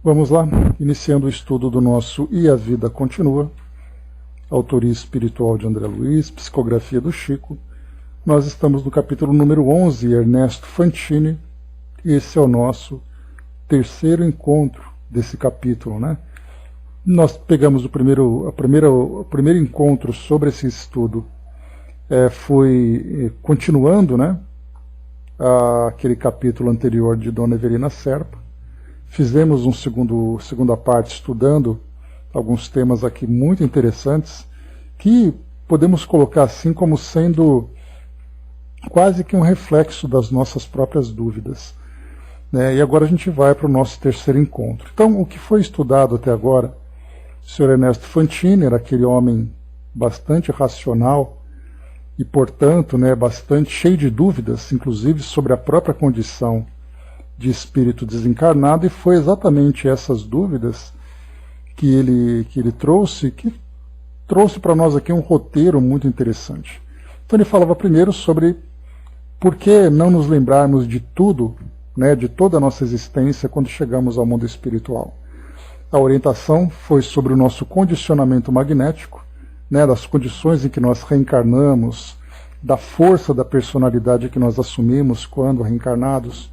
Vamos lá, iniciando o estudo do nosso E a Vida Continua, autoria espiritual de André Luiz, psicografia do Chico. Nós estamos no capítulo número 11, Ernesto Fantini, e esse é o nosso terceiro encontro desse capítulo, né? Nós pegamos o primeiro encontro sobre esse estudo, foi continuando, né, aquele capítulo anterior de Dona Everina Serpa. Fizemos segunda parte estudando alguns temas aqui muito interessantes, que podemos colocar assim como sendo quase que um reflexo das nossas próprias dúvidas, né? E agora a gente vai para o nosso terceiro encontro. Então, o que foi estudado até agora, o Sr. Ernesto Fantini era aquele homem bastante racional e, portanto, né, bastante cheio de dúvidas, inclusive sobre a própria condição de espírito desencarnado, e foi exatamente essas dúvidas que ele trouxe, que trouxe para nós aqui um roteiro muito interessante. Então ele falava primeiro sobre por que não nos lembrarmos de tudo, né, de toda a nossa existência quando chegamos ao mundo espiritual. A orientação foi sobre o nosso condicionamento magnético, né, das condições em que nós reencarnamos, da força da personalidade que nós assumimos quando reencarnados,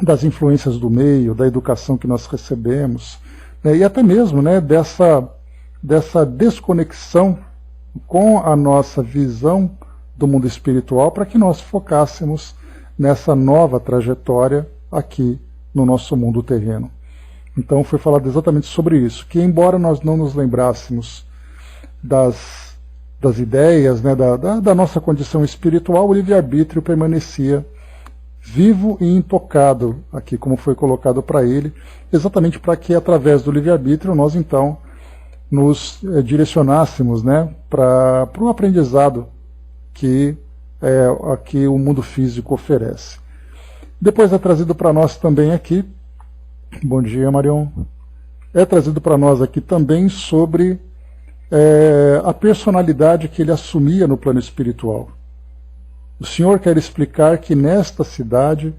das influências do meio, da educação que nós recebemos, né, e até mesmo, né, dessa desconexão com a nossa visão do mundo espiritual, para que nós focássemos nessa nova trajetória aqui no nosso mundo terreno. Então foi falado exatamente sobre isso, que embora nós não nos lembrássemos das ideias, né, da nossa condição espiritual, o livre-arbítrio permanecia vivo e intocado, aqui como foi colocado para ele, exatamente para que através do livre-arbítrio nós então nos direcionássemos, né, para o aprendizado que aqui o mundo físico oferece. Depois é trazido para nós também aqui, bom dia Marion, é trazido para nós aqui também sobre a personalidade que ele assumia no plano espiritual. O senhor quer explicar que nesta cidade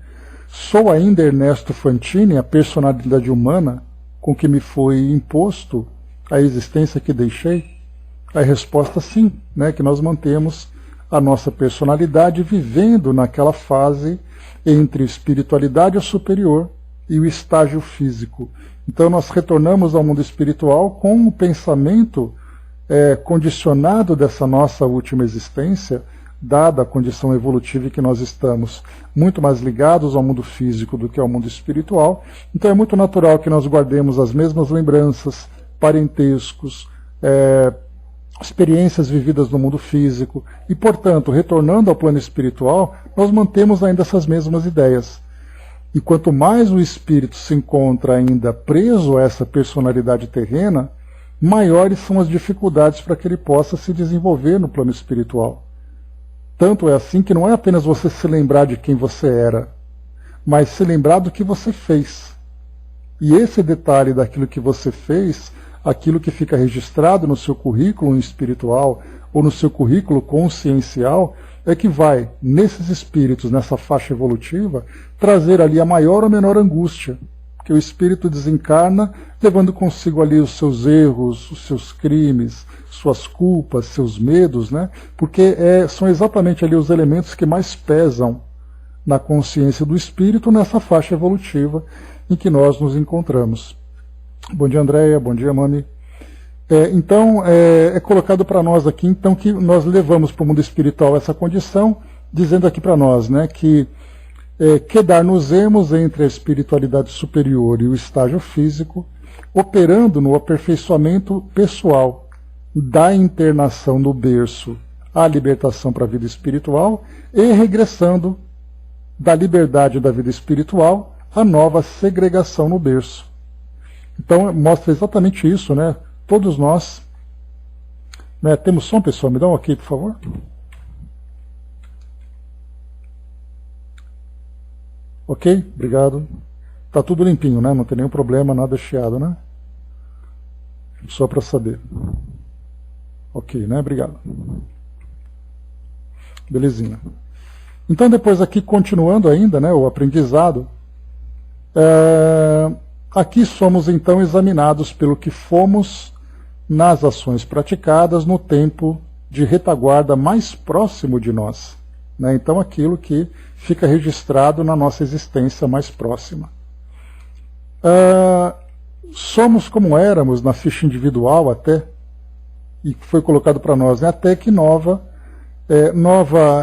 sou ainda Ernesto Fantini, a personalidade humana com que me foi imposto a existência que deixei? A resposta sim, né, que nós mantemos a nossa personalidade vivendo naquela fase entre espiritualidade superior e o estágio físico. Então nós retornamos ao mundo espiritual com o pensamento condicionado dessa nossa última existência, dada a condição evolutiva em que nós estamos, muito mais ligados ao mundo físico do que ao mundo espiritual. Então é muito natural que nós guardemos as mesmas lembranças, parentescos, experiências vividas no mundo físico, e, portanto, retornando ao plano espiritual, nós mantemos ainda essas mesmas ideias. E quanto mais o espírito se encontra ainda preso a essa personalidade terrena, maiores são as dificuldades para que ele possa se desenvolver no plano espiritual. Tanto é assim que não é apenas você se lembrar de quem você era, mas se lembrar do que você fez. E esse detalhe daquilo que você fez, aquilo que fica registrado no seu currículo espiritual ou no seu currículo consciencial, é que vai, nesses espíritos, nessa faixa evolutiva, trazer ali a maior ou menor angústia. Porque o espírito desencarna levando consigo ali os seus erros, os seus crimes, suas culpas, seus medos, né? Porque são exatamente ali os elementos que mais pesam na consciência do espírito nessa faixa evolutiva em que nós nos encontramos. Bom dia, Andréia, bom dia, Mami. Então, é colocado para nós aqui, então, que nós levamos para o mundo espiritual essa condição, dizendo aqui para nós, né, que quedar-nos-emos entre a espiritualidade superior e o estágio físico, operando no aperfeiçoamento pessoal da internação no berço à libertação para a vida espiritual e regressando da liberdade da vida espiritual à nova segregação no berço. Então mostra exatamente isso, né? Todos nós, né, temos som, pessoal, me dá um ok, por favor. Ok, obrigado. Tá tudo limpinho, né? Não tem nenhum problema, nada chiado, né? Só para saber. Ok, né? Obrigado. Belezinha. Então depois aqui, continuando ainda, né, o aprendizado, aqui somos então examinados pelo que fomos nas ações praticadas no tempo de retaguarda mais próximo de nós, né? Então aquilo que fica registrado na nossa existência mais próxima. Somos como éramos na ficha individual até, e foi colocado para nós, né? Até que nova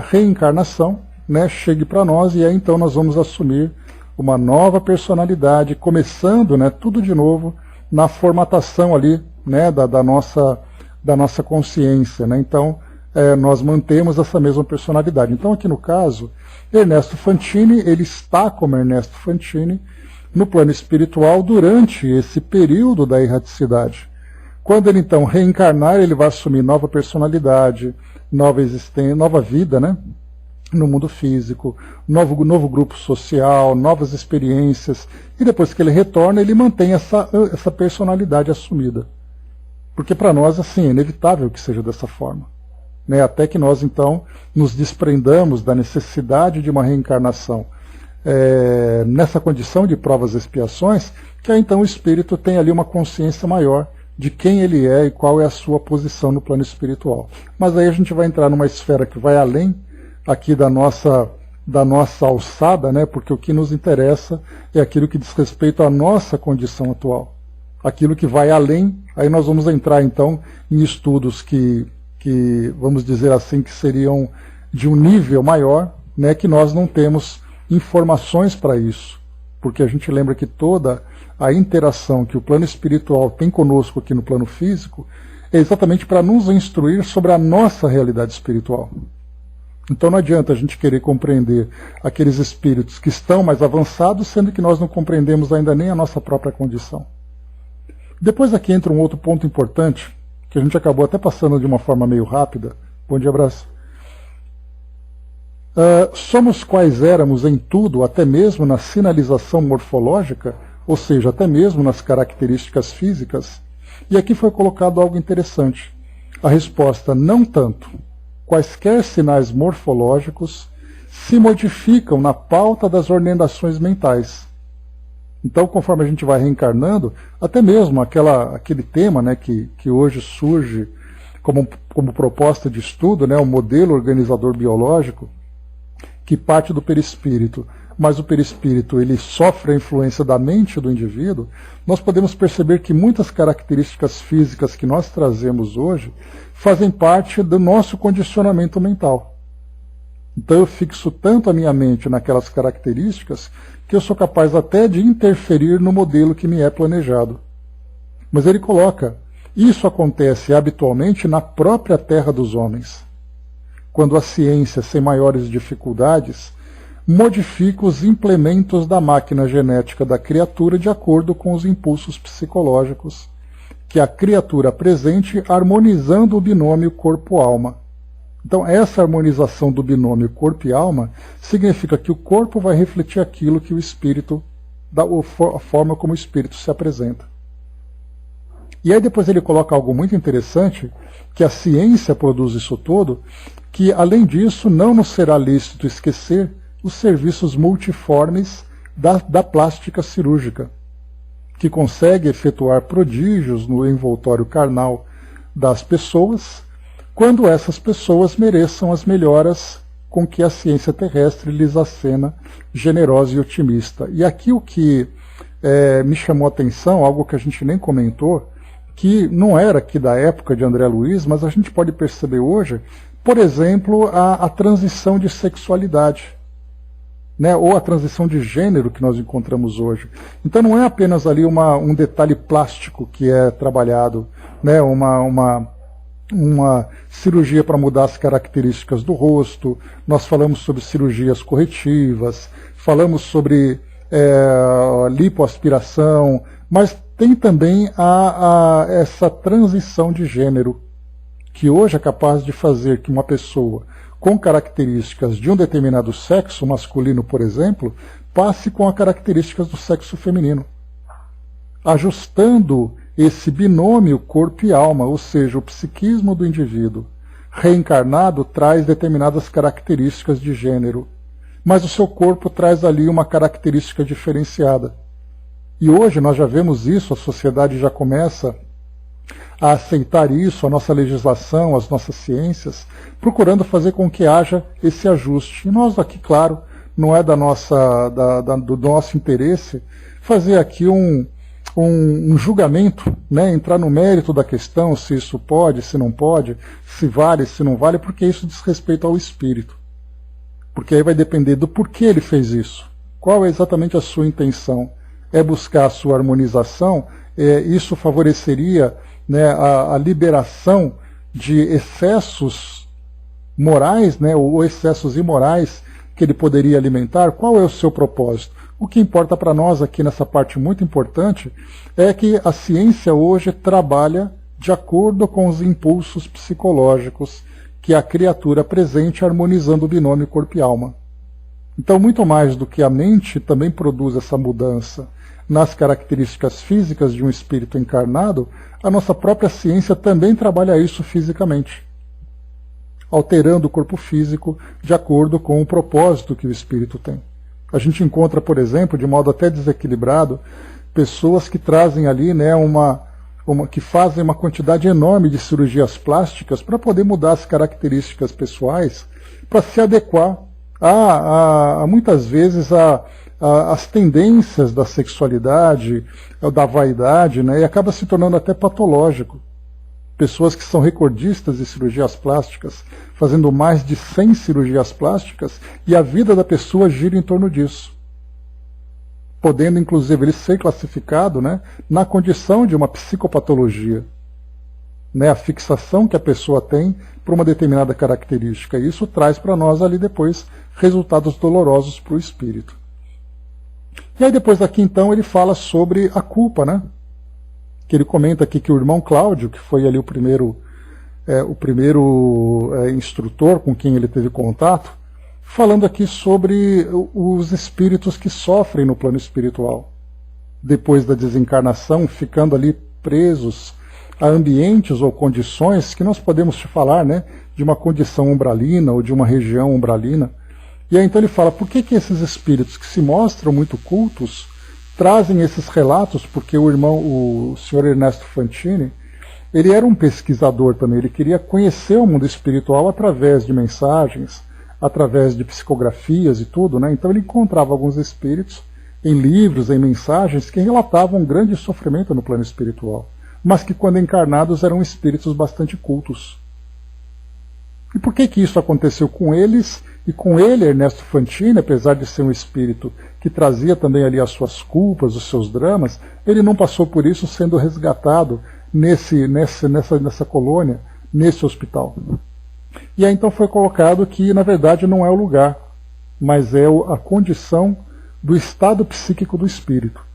reencarnação, né, chegue para nós, e aí então nós vamos assumir uma nova personalidade, começando, né, tudo de novo na formatação ali, né, da nossa consciência, né? Então nós mantemos essa mesma personalidade. Então aqui no caso, Ernesto Fantini, ele está como Ernesto Fantini no plano espiritual durante esse período da erraticidade. Quando ele então reencarnar, ele vai assumir nova personalidade, nova existência, nova vida, né, no mundo físico, novo grupo social, novas experiências, e depois que ele retorna, ele mantém essa personalidade assumida. Porque para nós, assim, é inevitável que seja dessa forma, né, até que nós então nos desprendamos da necessidade de uma reencarnação nessa condição de provas e expiações, que aí então o espírito tem ali uma consciência maior de quem ele é e qual é a sua posição no plano espiritual. Mas aí a gente vai entrar numa esfera que vai além aqui da nossa alçada, né? Porque o que nos interessa é aquilo que diz respeito à nossa condição atual. Aquilo que vai além, aí nós vamos entrar então em estudos que vamos dizer assim, que seriam de um nível maior, né? Que nós não temos informações para isso. Porque a gente lembra que toda a interação que o plano espiritual tem conosco aqui no plano físico é exatamente para nos instruir sobre a nossa realidade espiritual. Então não adianta a gente querer compreender aqueles espíritos que estão mais avançados, sendo que nós não compreendemos ainda nem a nossa própria condição. Depois aqui entra um outro ponto importante, que a gente acabou até passando de uma forma meio rápida. Bom dia, abraço. Somos quais éramos em tudo, até mesmo na sinalização morfológica, ou seja, até mesmo nas características físicas. E aqui foi colocado algo interessante. A resposta, não tanto. Quaisquer sinais morfológicos se modificam na pauta das ordenações mentais. Então, conforme a gente vai reencarnando, até mesmo aquele tema, né, que hoje surge como proposta de estudo, né, o modelo organizador biológico, que parte do perispírito, mas o perispírito ele sofre a influência da mente do indivíduo, nós podemos perceber que muitas características físicas que nós trazemos hoje fazem parte do nosso condicionamento mental. Então eu fixo tanto a minha mente naquelas características que eu sou capaz até de interferir no modelo que me é planejado. Mas ele coloca, isso acontece habitualmente na própria terra dos homens, quando a ciência, sem maiores dificuldades, modifica os implementos da máquina genética da criatura de acordo com os impulsos psicológicos que a criatura apresente, harmonizando o binômio corpo-alma. Então, essa harmonização do binômio corpo e alma significa que o corpo vai refletir aquilo que o espírito, a forma como o espírito se apresenta. E aí depois ele coloca algo muito interessante, que a ciência produz isso tudo, que além disso não nos será lícito esquecer os serviços multiformes da plástica cirúrgica, que consegue efetuar prodígios no envoltório carnal das pessoas, quando essas pessoas mereçam as melhoras com que a ciência terrestre lhes acena generosa e otimista. E aqui o que me chamou a atenção, algo que a gente nem comentou, que não era aqui da época de André Luiz, mas a gente pode perceber hoje, por exemplo, a transição de sexualidade, né, ou a transição de gênero que nós encontramos hoje. Então não é apenas ali um detalhe plástico que é trabalhado, né, uma cirurgia para mudar as características do rosto, nós falamos sobre cirurgias corretivas, falamos sobre lipoaspiração, mas tem também essa transição de gênero, que hoje é capaz de fazer que uma pessoa com características de um determinado sexo, masculino, por exemplo, passe com as características do sexo feminino, ajustando esse binômio corpo e alma, ou seja, o psiquismo do indivíduo reencarnado traz determinadas características de gênero, mas o seu corpo traz ali uma característica diferenciada. E hoje nós já vemos isso, a sociedade já começa a aceitar isso, a nossa legislação, as nossas ciências, procurando fazer com que haja esse ajuste. E nós aqui, claro, não é do nosso interesse fazer aqui um julgamento, né, entrar no mérito da questão, se isso pode, se não pode, se vale, se não vale, porque isso diz respeito ao espírito. Porque aí vai depender do porquê ele fez isso. Qual é exatamente a sua intenção? É buscar a sua harmonização? Isso favoreceria, né, a liberação de excessos morais, né, ou excessos imorais que ele poderia alimentar? Qual é o seu propósito? O que importa para nós aqui nessa parte muito importante é que a ciência hoje trabalha de acordo com os impulsos psicológicos que a criatura apresente, harmonizando o binômio corpo e alma. Então, muito mais do que a mente também produz essa mudança nas características físicas de um espírito encarnado, a nossa própria ciência também trabalha isso fisicamente, alterando o corpo físico de acordo com o propósito que o espírito tem. A gente encontra, por exemplo, de modo até desequilibrado, pessoas que trazem ali, né, que fazem uma quantidade enorme de cirurgias plásticas para poder mudar as características pessoais, para se adequar a muitas vezes as tendências da sexualidade, da vaidade, né, e acaba se tornando até patológico. Pessoas que são recordistas de cirurgias plásticas, fazendo mais de 100 cirurgias plásticas, e a vida da pessoa gira em torno disso. Podendo, inclusive, ele ser classificado, né, na condição de uma psicopatologia. Né, a fixação que a pessoa tem por uma determinada característica. E isso traz para nós ali depois resultados dolorosos para o espírito. E aí depois daqui então ele fala sobre a culpa, né? Que ele comenta aqui que o irmão Cláudio, que foi ali o primeiro instrutor com quem ele teve contato, falando aqui sobre os espíritos que sofrem no plano espiritual, depois da desencarnação, ficando ali presos a ambientes ou condições que nós podemos falar, né, de uma condição umbralina ou de uma região umbralina. E aí então ele fala, por que esses espíritos que se mostram muito cultos trazem esses relatos? Porque o senhor Ernesto Fantini, ele era um pesquisador também, ele queria conhecer o mundo espiritual através de mensagens, através de psicografias e tudo, né? Então ele encontrava alguns espíritos em livros, em mensagens, que relatavam um grande sofrimento no plano espiritual, mas que quando encarnados eram espíritos bastante cultos. E por que isso aconteceu com eles? E com ele, Ernesto Fantini, apesar de ser um espírito que trazia também ali as suas culpas, os seus dramas, ele não passou por isso sendo resgatado nessa colônia, nesse hospital. E aí então foi colocado que, na verdade, não é o lugar, mas é a condição do estado psíquico do espírito.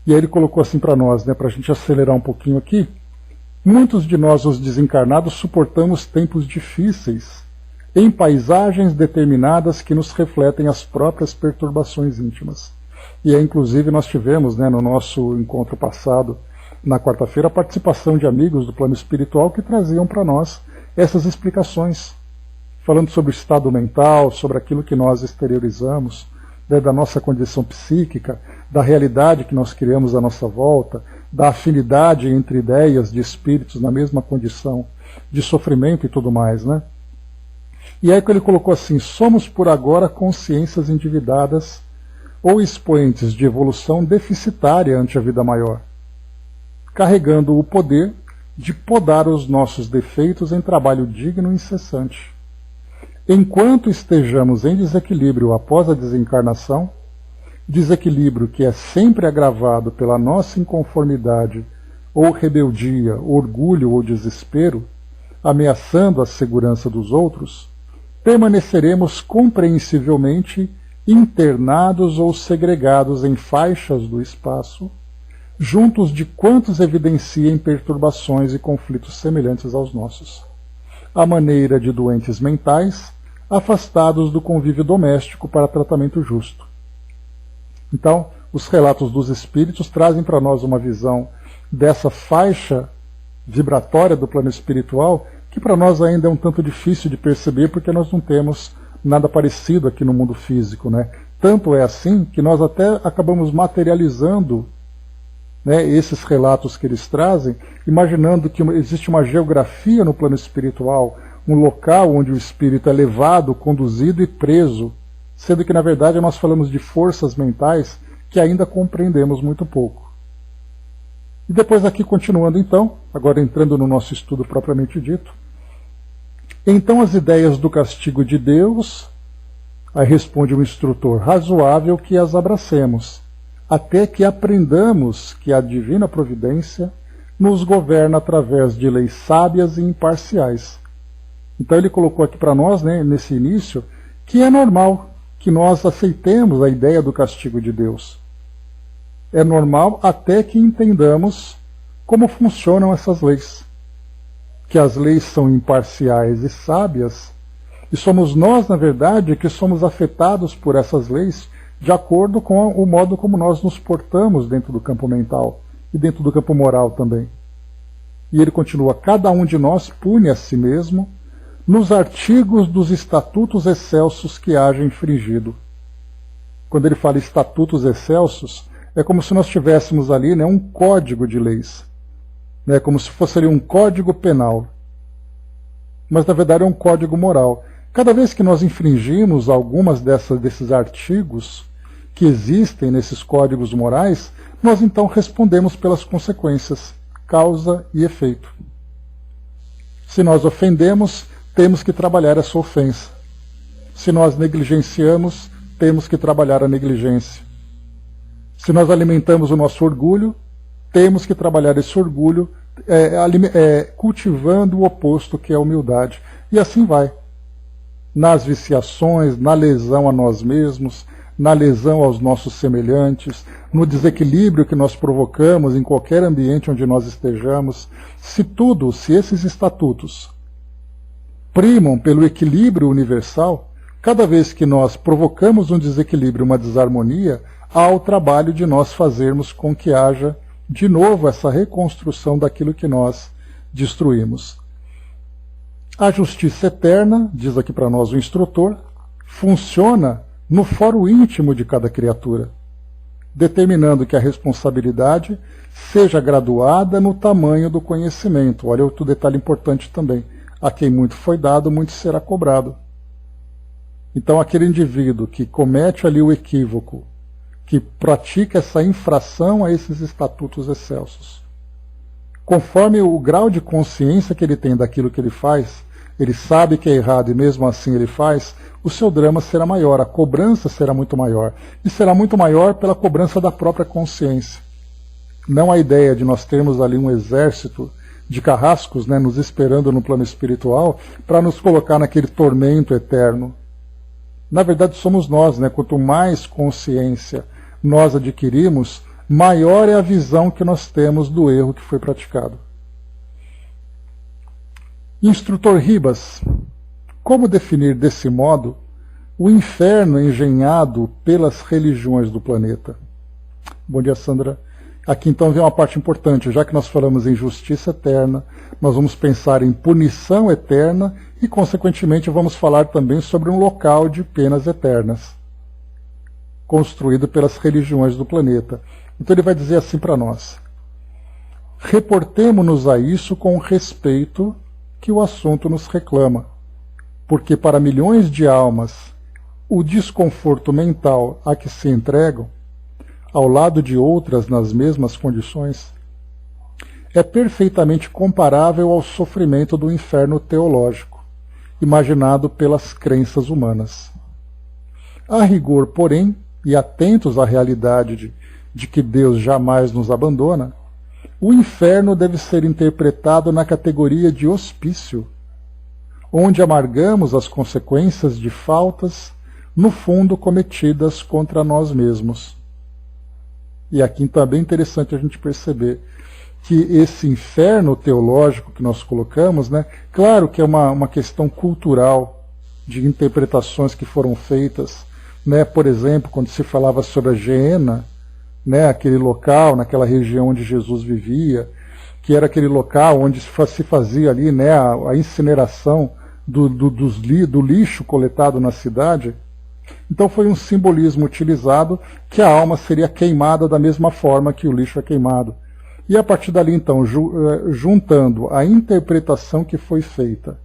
E aí ele colocou assim para nós, né, para a gente acelerar um pouquinho aqui, muitos de nós, os desencarnados, suportamos tempos difíceis, em paisagens determinadas que nos refletem as próprias perturbações íntimas. E aí, inclusive, nós tivemos, né, no nosso encontro passado, na quarta-feira, a participação de amigos do plano espiritual que traziam para nós essas explicações, falando sobre o estado mental, sobre aquilo que nós exteriorizamos, né, da nossa condição psíquica, da realidade que nós criamos à nossa volta, da afinidade entre ideias de espíritos na mesma condição de sofrimento e tudo mais, né? E aí que ele colocou assim, somos por agora consciências endividadas ou expoentes de evolução deficitária ante a vida maior, carregando o poder de podar os nossos defeitos em trabalho digno e incessante. Enquanto estejamos em desequilíbrio após a desencarnação, desequilíbrio que é sempre agravado pela nossa inconformidade ou rebeldia, orgulho ou desespero, ameaçando a segurança dos outros, permaneceremos compreensivelmente internados ou segregados em faixas do espaço, juntos de quantos evidenciem perturbações e conflitos semelhantes aos nossos, à maneira de doentes mentais, afastados do convívio doméstico para tratamento justo. Então, os relatos dos espíritos trazem para nós uma visão dessa faixa vibratória do plano espiritual, que para nós ainda é um tanto difícil de perceber, porque nós não temos nada parecido aqui no mundo físico, né? Tanto é assim que nós até acabamos materializando, né, esses relatos que eles trazem, imaginando que existe uma geografia no plano espiritual, um local onde o espírito é levado, conduzido e preso, sendo que na verdade nós falamos de forças mentais que ainda compreendemos muito pouco. E depois aqui continuando então, agora entrando no nosso estudo propriamente dito, então as ideias do castigo de Deus, aí responde o instrutor, razoável que as abracemos, até que aprendamos que a divina providência nos governa através de leis sábias e imparciais. Então ele colocou aqui para nós, né, nesse início, que é normal que nós aceitemos a ideia do castigo de Deus. É normal até que entendamos como funcionam essas leis. Que as leis são imparciais e sábias, e somos nós, na verdade, que somos afetados por essas leis de acordo com o modo como nós nos portamos dentro do campo mental e dentro do campo moral também. E ele continua, cada um de nós pune a si mesmo nos artigos dos estatutos excelsos que haja infringido. Quando ele fala estatutos excelsos, é como se nós tivéssemos ali, né, um código de leis, né, como se fosse ali um código penal. Mas na verdade é um código moral. Cada vez que nós infringimos algumas desses artigos que existem nesses códigos morais, nós então respondemos pelas consequências, causa e efeito. Se nós ofendemos, temos que trabalhar essa ofensa. Se nós negligenciamos, temos que trabalhar a negligência. Se nós alimentamos o nosso orgulho, temos que trabalhar esse orgulho cultivando o oposto, que é a humildade. E assim vai. Nas viciações, na lesão a nós mesmos, na lesão aos nossos semelhantes, no desequilíbrio que nós provocamos em qualquer ambiente onde nós estejamos. Se esses estatutos primam pelo equilíbrio universal, cada vez que nós provocamos um desequilíbrio, uma desarmonia, há o trabalho de nós fazermos com que haja de novo essa reconstrução daquilo que nós destruímos. A justiça eterna, diz aqui para nós o instrutor, funciona no foro íntimo de cada criatura, determinando que a responsabilidade seja graduada no tamanho do conhecimento. Olha outro detalhe importante também. A quem muito foi dado, muito será cobrado. Então aquele indivíduo que comete ali o equívoco, que pratica essa infração a esses estatutos excelsos, conforme o grau de consciência que ele tem daquilo que ele faz, ele sabe que é errado e mesmo assim ele faz, o seu drama será maior, a cobrança será muito maior. E será muito maior pela cobrança da própria consciência. Não a ideia de nós termos ali um exército de carrascos, né, nos esperando no plano espiritual para nos colocar naquele tormento eterno. Na verdade somos nós, né? Quanto mais consciência nós adquirimos, maior é a visão que nós temos do erro que foi praticado. Instrutor Ribas, como definir desse modo o inferno engenhado pelas religiões do planeta? Bom dia, Sandra. Aqui então vem uma parte importante, já que nós falamos em justiça eterna, nós vamos pensar em punição eterna e, consequentemente, vamos falar também sobre um local de penas eternas, construído pelas religiões do planeta. Então ele vai dizer assim para nós: reportemo-nos a isso com o respeito que o assunto nos reclama, porque para milhões de almas o desconforto mental a que se entregam, ao lado de outras nas mesmas condições, é perfeitamente comparável ao sofrimento do inferno teológico, imaginado pelas crenças humanas. A rigor, porém, e atentos à realidade de que Deus jamais nos abandona, o inferno deve ser interpretado na categoria de hospício, onde amargamos as consequências de faltas, no fundo cometidas contra nós mesmos. E aqui então é bem interessante a gente perceber que esse inferno teológico que nós colocamos, né, claro que é uma questão cultural de interpretações que foram feitas, né, por exemplo, quando se falava sobre a Geena, né, aquele local, naquela região onde Jesus vivia, que era aquele local onde se fazia ali, né, a incineração do lixo coletado na cidade. Então foi um simbolismo utilizado que a alma seria queimada da mesma forma que o lixo é queimado. E a partir dali, então, juntando a interpretação que foi feita,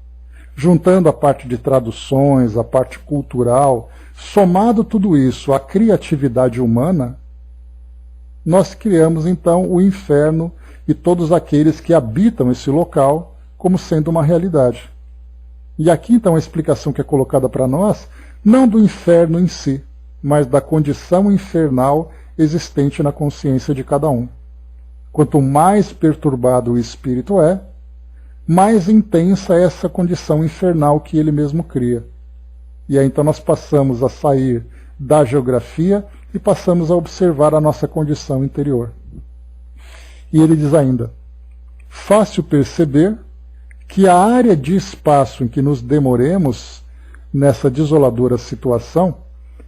juntando a parte de traduções, a parte cultural, somado tudo isso à criatividade humana, nós criamos então o inferno e todos aqueles que habitam esse local como sendo uma realidade. E aqui então a explicação que é colocada para nós, não do inferno em si, mas da condição infernal existente na consciência de cada um. Quanto mais perturbado o espírito é, mais intensa é essa condição infernal que ele mesmo cria. E aí então nós passamos a sair da geografia e passamos a observar a nossa condição interior. E ele diz ainda, fácil perceber que a área de espaço em que nos demoremos nessa desoladora situação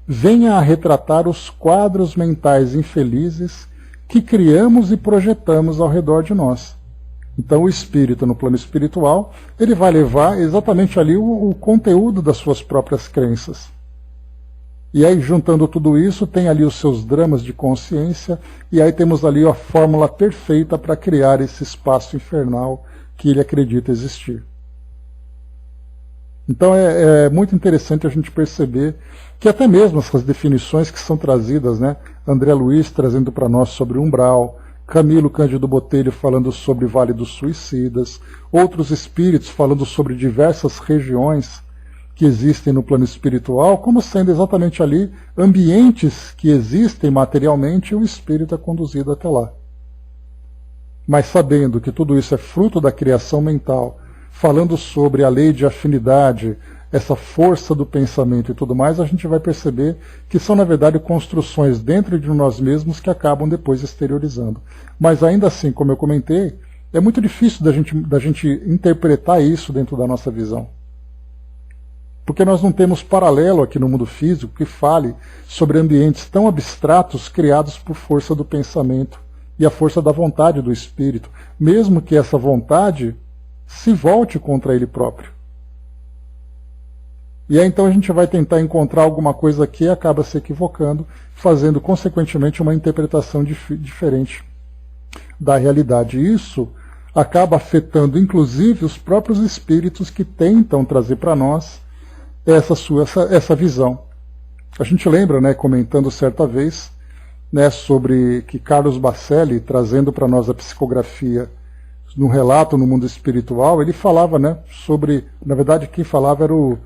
venha a retratar os quadros mentais infelizes que criamos e projetamos ao redor de nós. Então o espírito, no plano espiritual, ele vai levar exatamente ali o conteúdo das suas próprias crenças. E aí, juntando tudo isso, tem ali os seus dramas de consciência, e aí temos ali a fórmula perfeita para criar esse espaço infernal que ele acredita existir. Então é muito interessante a gente perceber que até mesmo essas definições que são trazidas, né, André Luiz trazendo para nós sobre umbral, Camilo Cândido Botelho falando sobre Vale dos Suicidas, outros espíritos falando sobre diversas regiões que existem no plano espiritual, como sendo exatamente ali ambientes que existem materialmente e o espírito é conduzido até lá. Mas sabendo que tudo isso é fruto da criação mental, falando sobre a lei de afinidade, essa força do pensamento e tudo mais, a gente vai perceber que são, na verdade, construções dentro de nós mesmos que acabam depois exteriorizando. Mas ainda assim, como eu comentei, é muito difícil da gente interpretar isso dentro da nossa visão. Porque nós não temos paralelo aqui no mundo físico que fale sobre ambientes tão abstratos criados por força do pensamento e a força da vontade do espírito, mesmo que essa vontade se volte contra ele próprio. E aí então a gente vai tentar encontrar alguma coisa que acaba se equivocando, fazendo consequentemente uma interpretação diferente da realidade. E isso acaba afetando inclusive os próprios espíritos que tentam trazer para nós essa visão. A gente lembra, né, comentando certa vez, né, sobre que Carlos Bacelli, trazendo para nós a psicografia num relato no mundo espiritual, ele falava, né, sobre, na verdade quem falava era o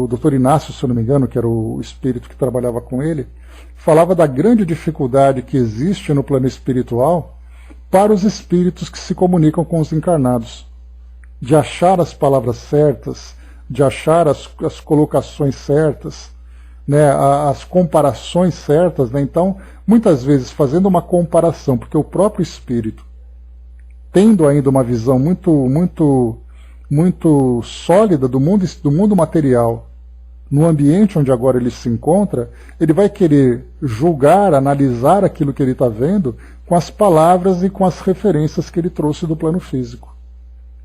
Dr. Inácio, se eu não me engano, que era o espírito que trabalhava com ele, falava da grande dificuldade que existe no plano espiritual para os espíritos que se comunicam com os encarnados, de achar as palavras certas, de achar as colocações certas, né, as comparações certas, né? Então, muitas vezes fazendo uma comparação, porque o próprio espírito, tendo ainda uma visão muito sólida do mundo material, no ambiente onde agora ele se encontra, ele vai querer julgar, analisar aquilo que ele está vendo com as palavras e com as referências que ele trouxe do plano físico.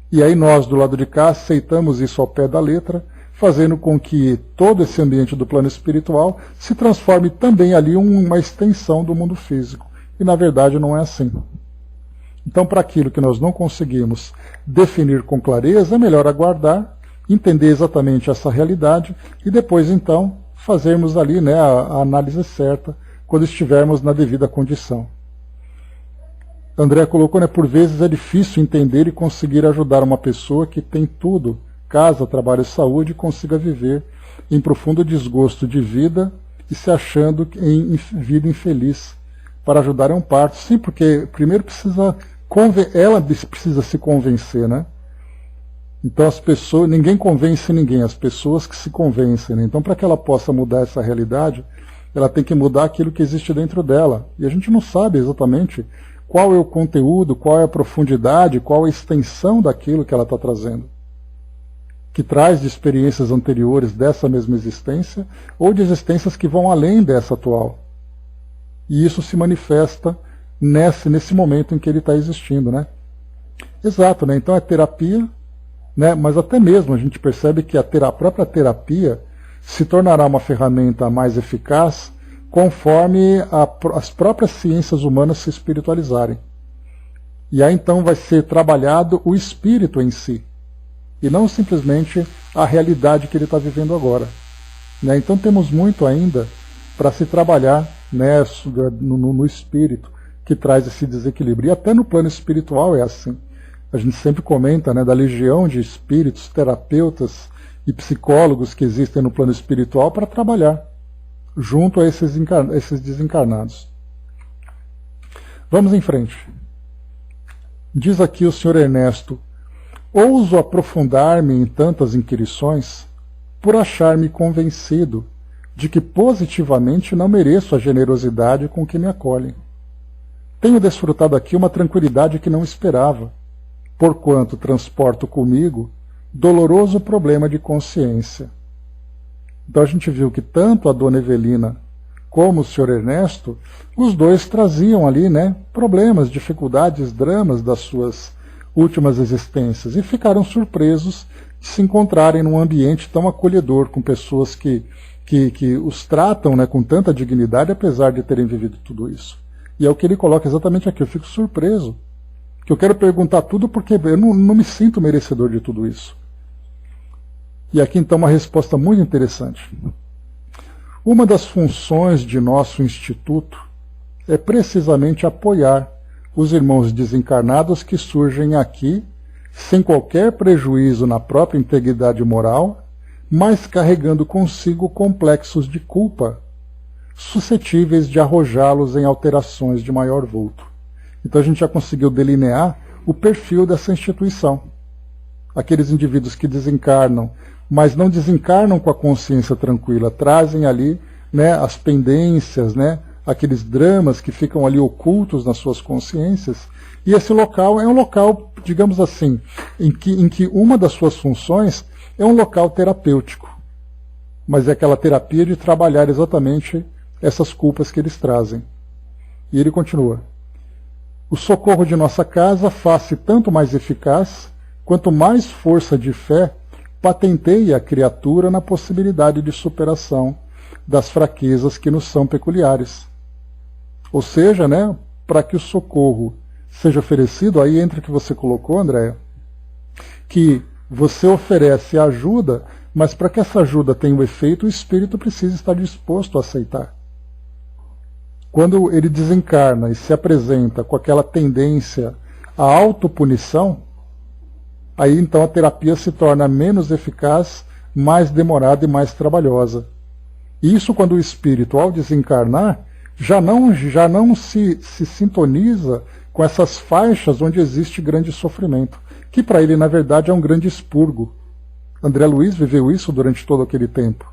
E aí nós, do lado de cá, aceitamos isso ao pé da letra, fazendo com que todo esse ambiente do plano espiritual se transforme também ali uma extensão do mundo físico. E na verdade não é assim. Então, para aquilo que nós não conseguimos definir com clareza, é melhor aguardar, entender exatamente essa realidade e depois, então, fazermos ali, né, a análise certa quando estivermos na devida condição. André colocou, né, por vezes é difícil entender e conseguir ajudar uma pessoa que tem tudo, casa, trabalho e saúde, e consiga viver em profundo desgosto de vida e se achando em vida infeliz. Para ajudar é um parto. Sim, porque primeiro ela precisa se convencer, né? Então as pessoas, ninguém convence ninguém, as pessoas que se convencem, né? Então para que ela possa mudar essa realidade, ela tem que mudar aquilo que existe dentro dela. E a gente não sabe exatamente qual é o conteúdo, qual é a profundidade, qual é a extensão daquilo que ela está trazendo. Que traz de experiências anteriores dessa mesma existência, ou de existências que vão além dessa atual. E isso se manifesta nesse momento em que ele está existindo, né? Exato, né? Então é terapia, né? Mas até mesmo a gente percebe que a própria terapia se tornará uma ferramenta mais eficaz conforme as próprias ciências humanas se espiritualizarem. E aí então vai ser trabalhado o espírito em si, e não simplesmente a realidade que ele está vivendo agora, né? Então temos muito ainda para se trabalhar, né, no espírito, que traz esse desequilíbrio. E até no plano espiritual é assim. A gente sempre comenta, né, da legião de espíritos, terapeutas e psicólogos que existem no plano espiritual para trabalhar junto a esses desencarnados. Vamos em frente. Diz aqui o Sr. Ernesto: ouso aprofundar-me em tantas inquirições por achar-me convencido de que positivamente não mereço a generosidade com que me acolhem. Tenho desfrutado aqui uma tranquilidade que não esperava, porquanto transporto comigo doloroso problema de consciência. Então a gente viu que tanto a Dona Evelina como o Sr. Ernesto, os dois traziam ali, né, problemas, dificuldades, dramas das suas últimas existências, e ficaram surpresos de se encontrarem num ambiente tão acolhedor, com pessoas que os tratam, né, com tanta dignidade, apesar de terem vivido tudo isso. E é o que ele coloca exatamente aqui. Eu fico surpreso, que eu quero perguntar tudo porque eu não me sinto merecedor de tudo isso. E aqui então uma resposta muito interessante. Uma das funções de nosso instituto é precisamente apoiar os irmãos desencarnados que surgem aqui sem qualquer prejuízo na própria integridade moral, mas carregando consigo complexos de culpa, suscetíveis de arrojá-los em alterações de maior vulto. Então a gente já conseguiu delinear o perfil dessa instituição. Aqueles indivíduos que desencarnam, mas não desencarnam com a consciência tranquila, trazem ali, né, as pendências, né, aqueles dramas que ficam ali ocultos nas suas consciências, e esse local é um local, digamos assim, em que uma das suas funções é um local terapêutico, mas é aquela terapia de trabalhar exatamente essas culpas que eles trazem. E ele continua: o socorro de nossa casa faz-se tanto mais eficaz, quanto mais força de fé patenteia a criatura na possibilidade de superação das fraquezas que nos são peculiares. Ou seja, né, para que o socorro seja oferecido, aí entra o que você colocou, Andréia, que você oferece a ajuda, mas para que essa ajuda tenha o efeito, o espírito precisa estar disposto a aceitar. Quando ele desencarna e se apresenta com aquela tendência à autopunição, aí então a terapia se torna menos eficaz, mais demorada e mais trabalhosa. E isso quando o espírito, ao desencarnar, já não se sintoniza com essas faixas onde existe grande sofrimento, que para ele, na verdade, é um grande expurgo. André Luiz viveu isso durante todo aquele tempo.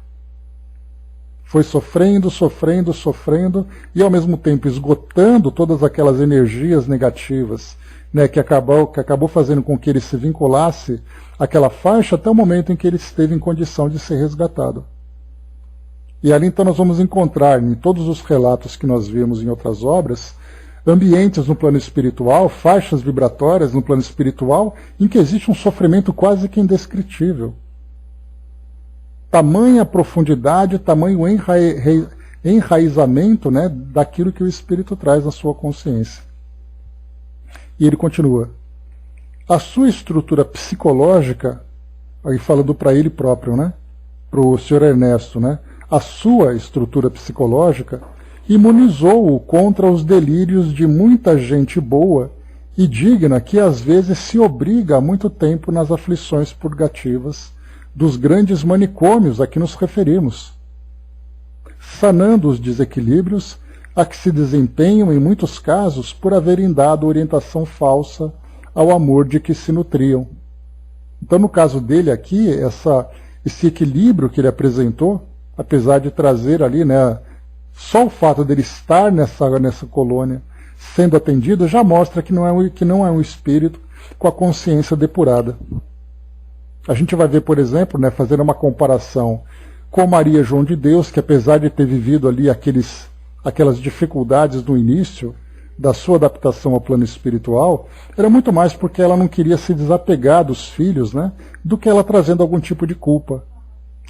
Foi sofrendo, sofrendo, sofrendo, e ao mesmo tempo esgotando todas aquelas energias negativas, né, que acabou fazendo com que ele se vinculasse àquela faixa até o momento em que ele esteve em condição de ser resgatado. E ali então nós vamos encontrar, em todos os relatos que nós vimos em outras obras, ambientes no plano espiritual, faixas vibratórias no plano espiritual, em que existe um sofrimento quase que indescritível. Tamanha profundidade, tamanho enraizamento, né, daquilo que o espírito traz na sua consciência. E ele continua: a sua estrutura psicológica, aí falando para ele próprio, né, para o Sr. Ernesto, né, a sua estrutura psicológica imunizou-o contra os delírios de muita gente boa e digna que às vezes se obriga há muito tempo nas aflições purgativas dos grandes manicômios a que nos referimos, sanando os desequilíbrios a que se desempenham em muitos casos por haverem dado orientação falsa ao amor de que se nutriam. Então, no caso dele aqui, esse equilíbrio que ele apresentou, apesar de trazer ali, né, só o fato dele estar nessa colônia sendo atendido já mostra que não é um espírito com a consciência depurada. A gente vai ver, por exemplo, né, fazendo uma comparação com Maria João de Deus, que apesar de ter vivido ali aquelas dificuldades no início, da sua adaptação ao plano espiritual era muito mais porque ela não queria se desapegar dos filhos, né, do que ela trazendo algum tipo de culpa.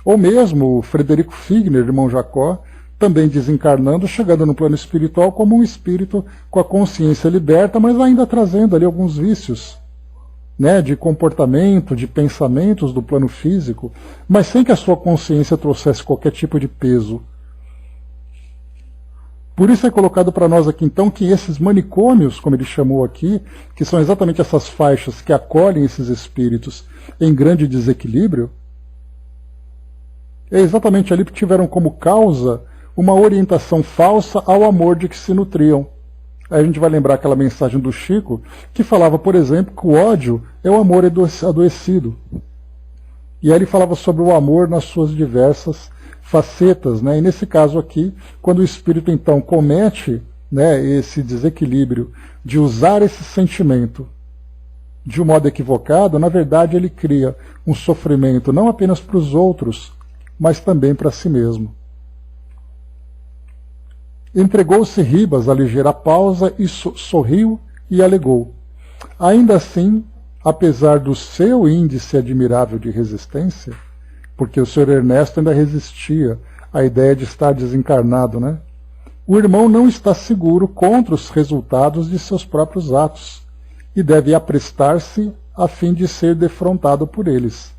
Ou mesmo o Frederico Figner, irmão Jacó, também desencarnando, chegando no plano espiritual como um espírito com a consciência liberta, mas ainda trazendo ali alguns vícios, né, de comportamento, de pensamentos do plano físico, mas sem que a sua consciência trouxesse qualquer tipo de peso. Por isso é colocado para nós aqui então que esses manicômios, como ele chamou aqui, que são exatamente essas faixas que acolhem esses espíritos em grande desequilíbrio, é exatamente ali que tiveram como causa uma orientação falsa ao amor de que se nutriam. Aí a gente vai lembrar aquela mensagem do Chico, que falava, por exemplo, que o ódio é o amor adoecido. E aí ele falava sobre o amor nas suas diversas facetas, né? E nesse caso aqui, quando o espírito então comete, né, esse desequilíbrio de usar esse sentimento de um modo equivocado, na verdade ele cria um sofrimento não apenas para os outros, mas também para si mesmo. Entregou-se Ribas à ligeira pausa e sorriu e alegou: ainda assim, apesar do seu índice admirável de resistência, porque o Sr. Ernesto ainda resistia à ideia de estar desencarnado, né? O irmão não está seguro contra os resultados de seus próprios atos e deve aprestar-se a fim de ser defrontado por eles.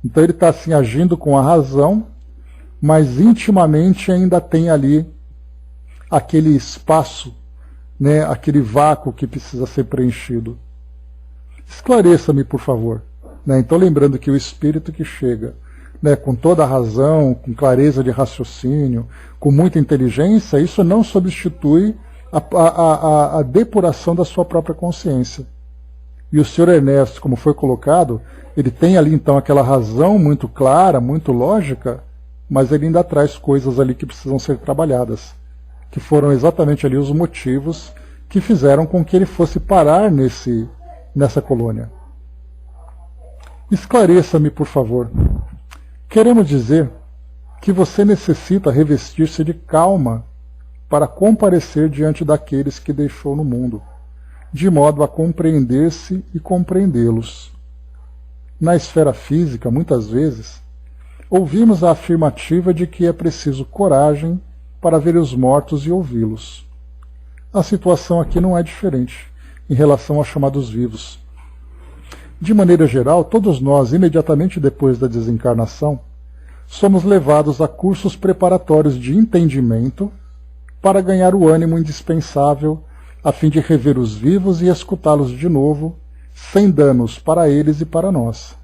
Então ele está assim agindo com a razão, mas intimamente ainda tem ali aquele espaço, né, aquele vácuo que precisa ser preenchido. Esclareça-me, por favor. Né? Então, lembrando que o espírito que chega, né, com toda a razão, com clareza de raciocínio, com muita inteligência, isso não substitui a depuração da sua própria consciência. E o Sr. Ernesto, como foi colocado, ele tem ali então aquela razão muito clara, muito lógica, mas ele ainda traz coisas ali que precisam ser trabalhadas, que foram exatamente ali os motivos que fizeram com que ele fosse parar nessa colônia. Esclareça-me, por favor. Queremos dizer que você necessita revestir-se de calma para comparecer diante daqueles que deixou no mundo, de modo a compreender-se e compreendê-los. Na esfera física, muitas vezes, ouvimos a afirmativa de que é preciso coragem para ver os mortos e ouvi-los. A situação aqui não é diferente em relação aos chamados vivos. De maneira geral, todos nós, imediatamente depois da desencarnação, somos levados a cursos preparatórios de entendimento para ganhar o ânimo indispensável a fim de rever os vivos e escutá-los de novo, sem danos para eles e para nós.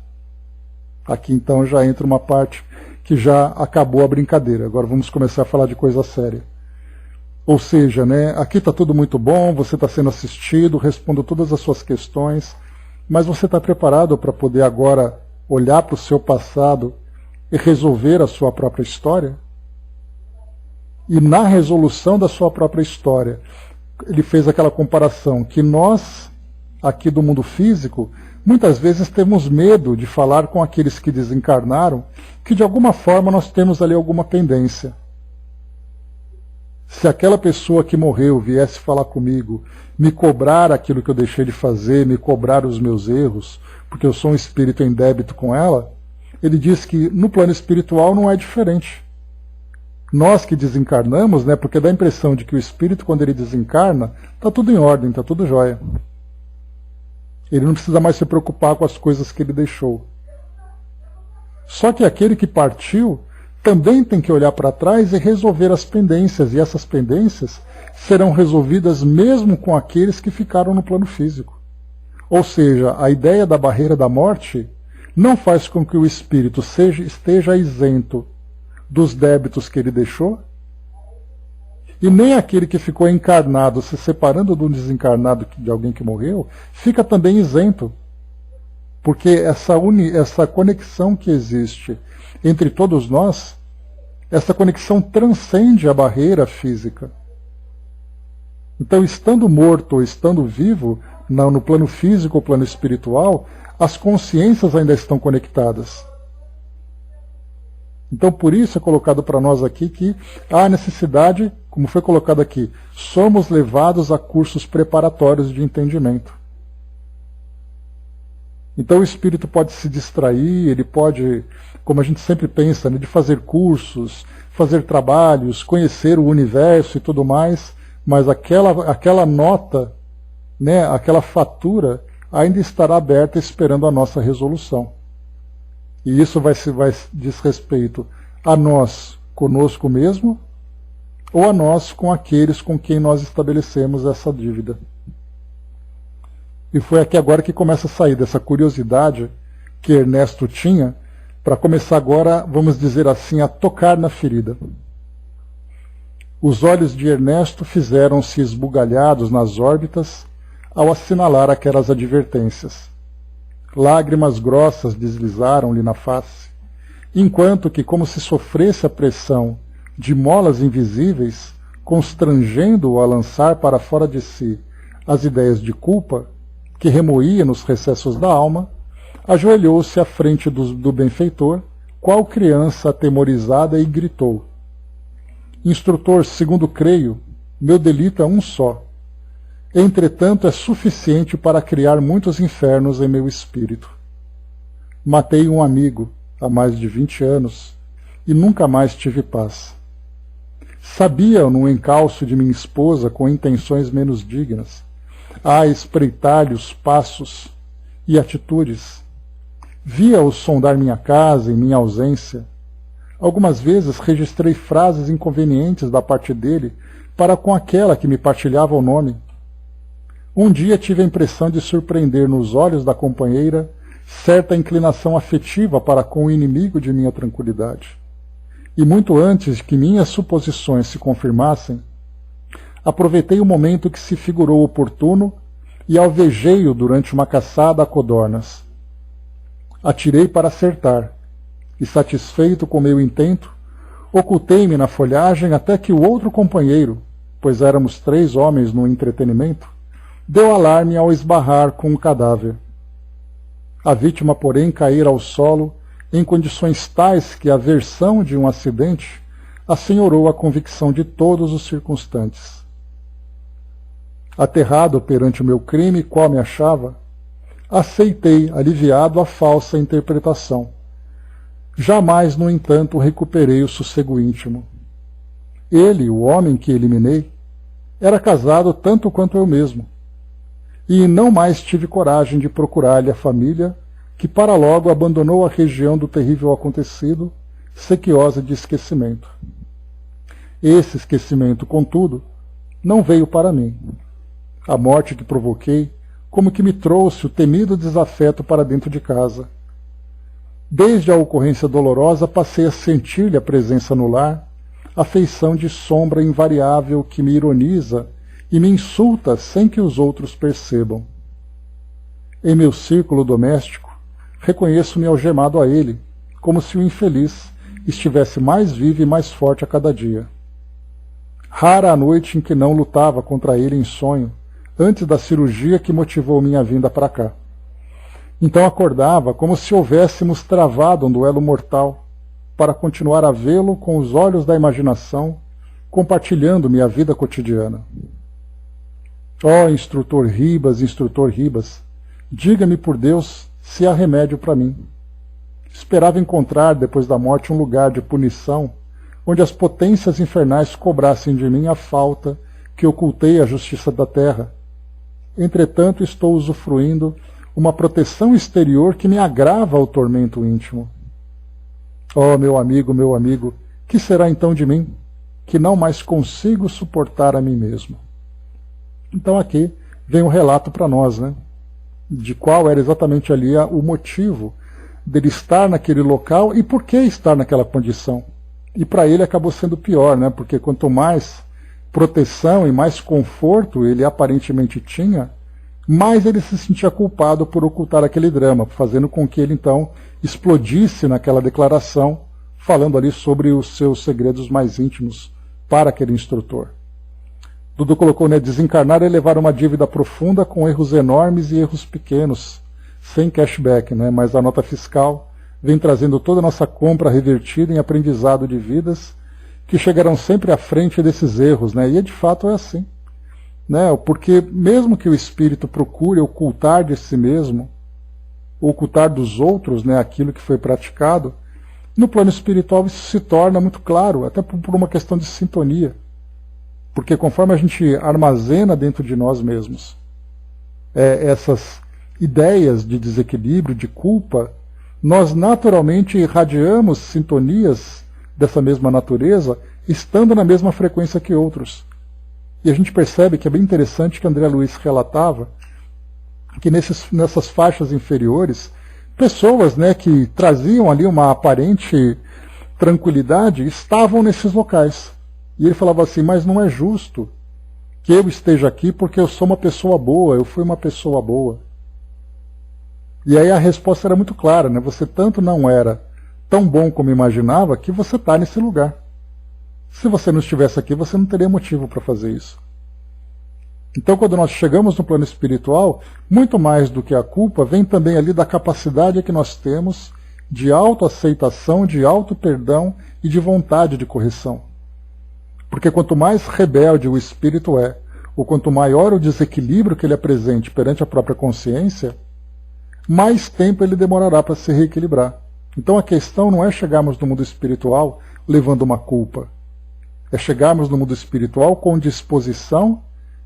Aqui então já entra uma parte que já acabou a brincadeira. Agora vamos começar a falar de coisa séria. Ou seja, né, aqui está tudo muito bom, você está sendo assistido, respondo todas as suas questões, mas você está preparado para poder agora olhar para o seu passado e resolver a sua própria história? E na resolução da sua própria história, ele fez aquela comparação que nós, aqui do mundo físico, muitas vezes temos medo de falar com aqueles que desencarnaram, que de alguma forma nós temos ali alguma pendência. Se aquela pessoa que morreu viesse falar comigo, me cobrar aquilo que eu deixei de fazer, me cobrar os meus erros, porque eu sou um espírito em débito com ela, ele diz que no plano espiritual não é diferente. Nós que desencarnamos, né, porque dá a impressão de que o espírito, quando ele desencarna, está tudo em ordem, está tudo jóia. Ele não precisa mais se preocupar com as coisas que ele deixou. Só que aquele que partiu também tem que olhar para trás e resolver as pendências, e essas pendências serão resolvidas mesmo com aqueles que ficaram no plano físico. Ou seja, a ideia da barreira da morte não faz com que o espírito esteja isento dos débitos que ele deixou, e nem aquele que ficou encarnado, se separando de um desencarnado, de alguém que morreu, fica também isento. Porque essa conexão que existe entre todos nós, essa conexão transcende a barreira física. Então, estando morto ou estando vivo, no plano físico ou plano espiritual, as consciências ainda estão conectadas. Então, por isso é colocado para nós aqui que há necessidade como foi colocado aqui, somos levados a cursos preparatórios de entendimento. Então o espírito pode se distrair, ele pode, como a gente sempre pensa, né, de fazer cursos, fazer trabalhos, conhecer o universo e tudo mais, mas aquela nota, né, aquela fatura, ainda estará aberta esperando a nossa resolução. E isso vai diz respeito a nós conosco mesmo, ou a nós com aqueles com quem nós estabelecemos essa dívida. E foi aqui agora que começa a sair dessa curiosidade que Ernesto tinha, para começar agora, vamos dizer assim, a tocar na ferida. Os olhos de Ernesto fizeram-se esbugalhados nas órbitas ao assinalar aquelas advertências. Lágrimas grossas deslizaram-lhe na face, enquanto que, como se sofresse a pressão de molas invisíveis, constrangendo-o a lançar para fora de si as ideias de culpa, que remoía nos recessos da alma, ajoelhou-se à frente do benfeitor, qual criança atemorizada, e gritou: Instrutor, segundo creio, meu delito é um só. Entretanto, é suficiente para criar muitos infernos em meu espírito. Matei um amigo há mais de 20 anos e nunca mais tive paz. Sabia-o no encalço de minha esposa com intenções menos dignas, a espreitar-lhe os passos e atitudes. Via-o sondar minha casa em minha ausência. Algumas vezes registrei frases inconvenientes da parte dele para com aquela que me partilhava o nome. Um dia tive a impressão de surpreender nos olhos da companheira certa inclinação afetiva para com o inimigo de minha tranquilidade. E muito antes que minhas suposições se confirmassem, aproveitei o momento que se figurou oportuno e alvejei-o durante uma caçada a codornas. Atirei para acertar, e satisfeito com meu intento, ocultei-me na folhagem até que o outro companheiro, pois éramos 3 homens no entretenimento, deu alarme ao esbarrar com o cadáver. A vítima, porém, caíra ao solo em condições tais que a versão de um acidente assenhorou a convicção de todos os circunstantes. Aterrado perante o meu crime, qual me achava, aceitei, aliviado, a falsa interpretação. Jamais, no entanto, recuperei o sossego íntimo. Ele, o homem que eliminei, era casado tanto quanto eu mesmo, e não mais tive coragem de procurar-lhe a família, que para logo abandonou a região do terrível acontecido, sequiosa de esquecimento. Esse esquecimento, contudo, não veio para mim. A morte que provoquei, como que me trouxe o temido desafeto para dentro de casa. Desde a ocorrência dolorosa passei a sentir-lhe a presença no lar, a feição de sombra invariável que me ironiza e me insulta sem que os outros percebam. Em meu círculo doméstico, reconheço-me algemado a ele, como se o infeliz estivesse mais vivo e mais forte a cada dia. Rara a noite em que não lutava contra ele em sonho, antes da cirurgia que motivou minha vinda para cá. Então acordava como se houvéssemos travado um duelo mortal, para continuar a vê-lo com os olhos da imaginação, compartilhando minha vida cotidiana. Ó instrutor Ribas, diga-me por Deus se há remédio para mim. Esperava encontrar, depois da morte, um lugar de punição, onde as potências infernais cobrassem de mim a falta que ocultei à justiça da terra. Entretanto, estou usufruindo uma proteção exterior que me agrava o tormento íntimo. Oh, meu amigo, que será então de mim, que não mais consigo suportar a mim mesmo? Então aqui vem um relato para nós, né, de qual era exatamente ali o motivo dele estar naquele local e por que estar naquela condição. E para ele acabou sendo pior, né, porque quanto mais proteção e mais conforto ele aparentemente tinha, mais ele se sentia culpado por ocultar aquele drama, fazendo com que ele então explodisse naquela declaração, falando ali sobre os seus segredos mais íntimos para aquele instrutor. Dudu colocou, né, desencarnar é levar uma dívida profunda com erros enormes e erros pequenos, sem cashback, né, mas a nota fiscal vem trazendo toda a nossa compra revertida em aprendizado de vidas que chegarão sempre à frente desses erros, né? E de fato é assim, né? Porque mesmo que o espírito procure ocultar de si mesmo, ocultar dos outros, né, aquilo que foi praticado, no plano espiritual isso se torna muito claro, até por uma questão de sintonia. Porque conforme a gente armazena dentro de nós mesmos essas ideias de desequilíbrio, de culpa, nós naturalmente irradiamos sintonias dessa mesma natureza, estando na mesma frequência que outros. E a gente percebe que é bem interessante que André Luiz relatava que nessas faixas inferiores, pessoas, né, que traziam ali uma aparente tranquilidade estavam nesses locais. E ele falava assim, mas não é justo que eu esteja aqui porque eu sou uma pessoa boa, eu fui uma pessoa boa. E aí a resposta era muito clara, né? Você tanto não era tão bom como imaginava que você está nesse lugar. Se você não estivesse aqui, você não teria motivo para fazer isso. Então, quando nós chegamos no plano espiritual, muito mais do que a culpa, vem também ali da capacidade que nós temos de autoaceitação, de auto-perdão e de vontade de correção. Porque quanto mais rebelde o espírito é, ou quanto maior o desequilíbrio que ele apresente perante a própria consciência, mais tempo ele demorará para se reequilibrar. Então a questão não é chegarmos no mundo espiritual levando uma culpa. É chegarmos no mundo espiritual com disposição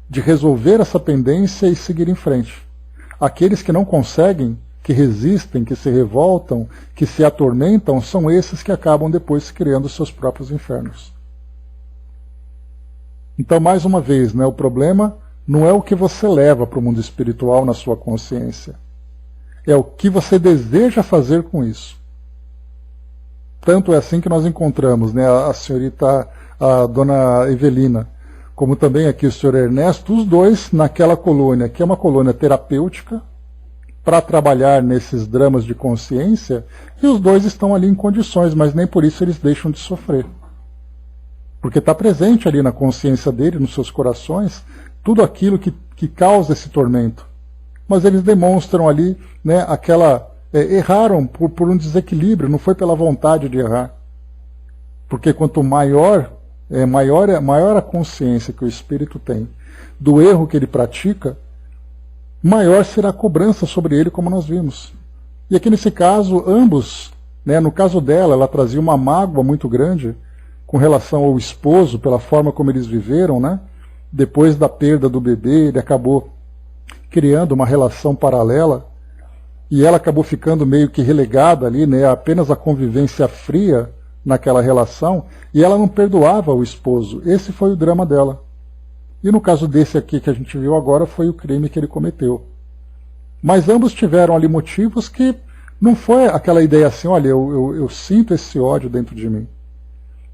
de resolver essa pendência e seguir em frente. Aqueles que não conseguem, que resistem, que se revoltam, que se atormentam, são esses que acabam depois criando seus próprios infernos. Então, mais uma vez, né, o problema não é o que você leva para o mundo espiritual na sua consciência. É o que você deseja fazer com isso. Tanto é assim que nós encontramos, né, a senhorita, a dona Evelina, como também aqui o senhor Ernesto, os dois naquela colônia, que é uma colônia terapêutica, para trabalhar nesses dramas de consciência, e os dois estão ali em condições, mas nem por isso eles deixam de sofrer. Porque está presente ali na consciência dele, nos seus corações, tudo aquilo que causa esse tormento. Mas eles demonstram ali, né, erraram por um desequilíbrio, não foi pela vontade de errar. Porque quanto maior a consciência que o espírito tem do erro que ele pratica, maior será a cobrança sobre ele, como nós vimos. E aqui nesse caso, ambos, né, no caso dela, ela trazia uma mágoa muito grande com relação ao esposo, pela forma como eles viveram, né? Depois da perda do bebê, ele acabou criando uma relação paralela, e ela acabou ficando meio que relegada ali, né, apenas a convivência fria naquela relação, e ela não perdoava o esposo. Esse foi o drama dela. E no caso desse aqui que a gente viu agora, foi o crime que ele cometeu. Mas ambos tiveram ali motivos que não foi aquela ideia assim, olha, eu sinto esse ódio dentro de mim.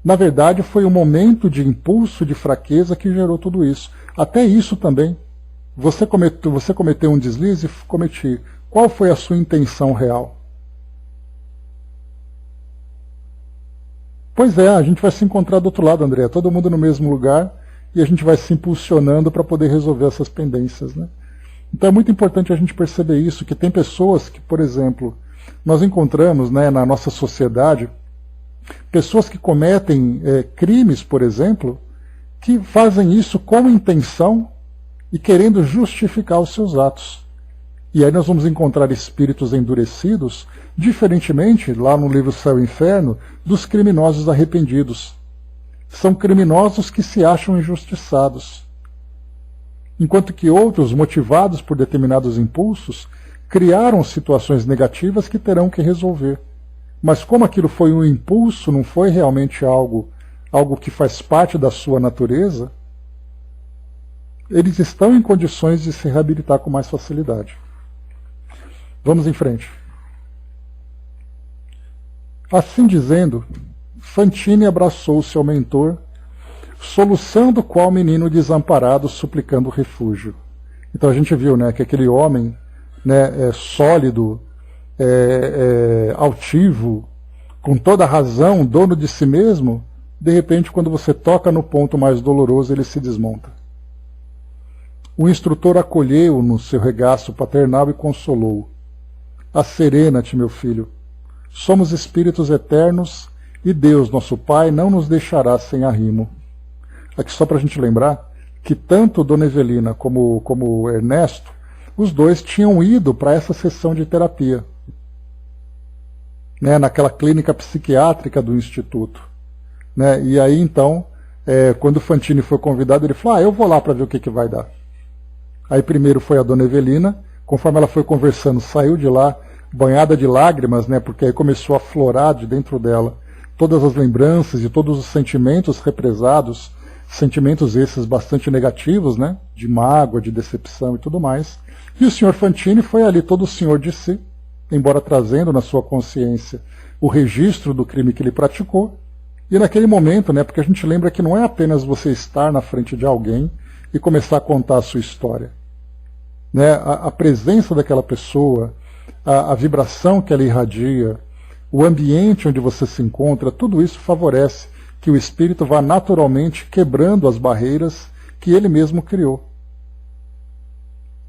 Na verdade, foi um momento de impulso, de fraqueza que gerou tudo isso. Até isso também. Você cometeu um deslize? Cometi. Qual foi a sua intenção real? Pois é, a gente vai se encontrar do outro lado, André. Todo mundo no mesmo lugar e a gente vai se impulsionando para poder resolver essas pendências, né? Então é muito importante a gente perceber isso, que tem pessoas que, por exemplo, nós encontramos, né, na nossa sociedade, pessoas que cometem crimes, por exemplo, que fazem isso com intenção e querendo justificar os seus atos. E aí nós vamos encontrar espíritos endurecidos, diferentemente, lá no livro Céu e Inferno, dos criminosos arrependidos. São criminosos que se acham injustiçados. Enquanto que outros, motivados por determinados impulsos, criaram situações negativas que terão que resolver. Mas como aquilo foi um impulso, não foi realmente algo que faz parte da sua natureza, eles estão em condições de se reabilitar com mais facilidade. Vamos em frente. Assim dizendo, Fantine abraçou seu mentor, soluçando qual menino desamparado suplicando refúgio. Então a gente viu, né, que aquele homem, né, sólido, altivo, com toda a razão, dono de si mesmo, de repente, quando você toca no ponto mais doloroso, ele se desmonta. O instrutor acolheu-o no seu regaço paternal e consolou-o. Asserena-te, meu filho. Somos espíritos eternos e Deus, nosso Pai, não nos deixará sem arrimo. Aqui só para a gente lembrar que tanto Dona Evelina como Ernesto, os dois tinham ido para essa sessão de terapia, né, naquela clínica psiquiátrica do Instituto. Né, e aí então, quando o Fantini foi convidado, ele falou, eu vou lá para ver o que vai dar. Aí primeiro foi a Dona Evelina, conforme ela foi conversando, saiu de lá banhada de lágrimas, né, porque aí começou a florar de dentro dela todas as lembranças e todos os sentimentos represados, sentimentos esses bastante negativos, né, de mágoa, de decepção e tudo mais. E o Sr. Fantini foi ali todo o senhor de si, embora trazendo na sua consciência o registro do crime que ele praticou. E naquele momento, né, porque a gente lembra que não é apenas você estar na frente de alguém e começar a contar a sua história. Né, a presença daquela pessoa, a vibração que ela irradia, o ambiente onde você se encontra, tudo isso favorece que o espírito vá naturalmente quebrando as barreiras que ele mesmo criou.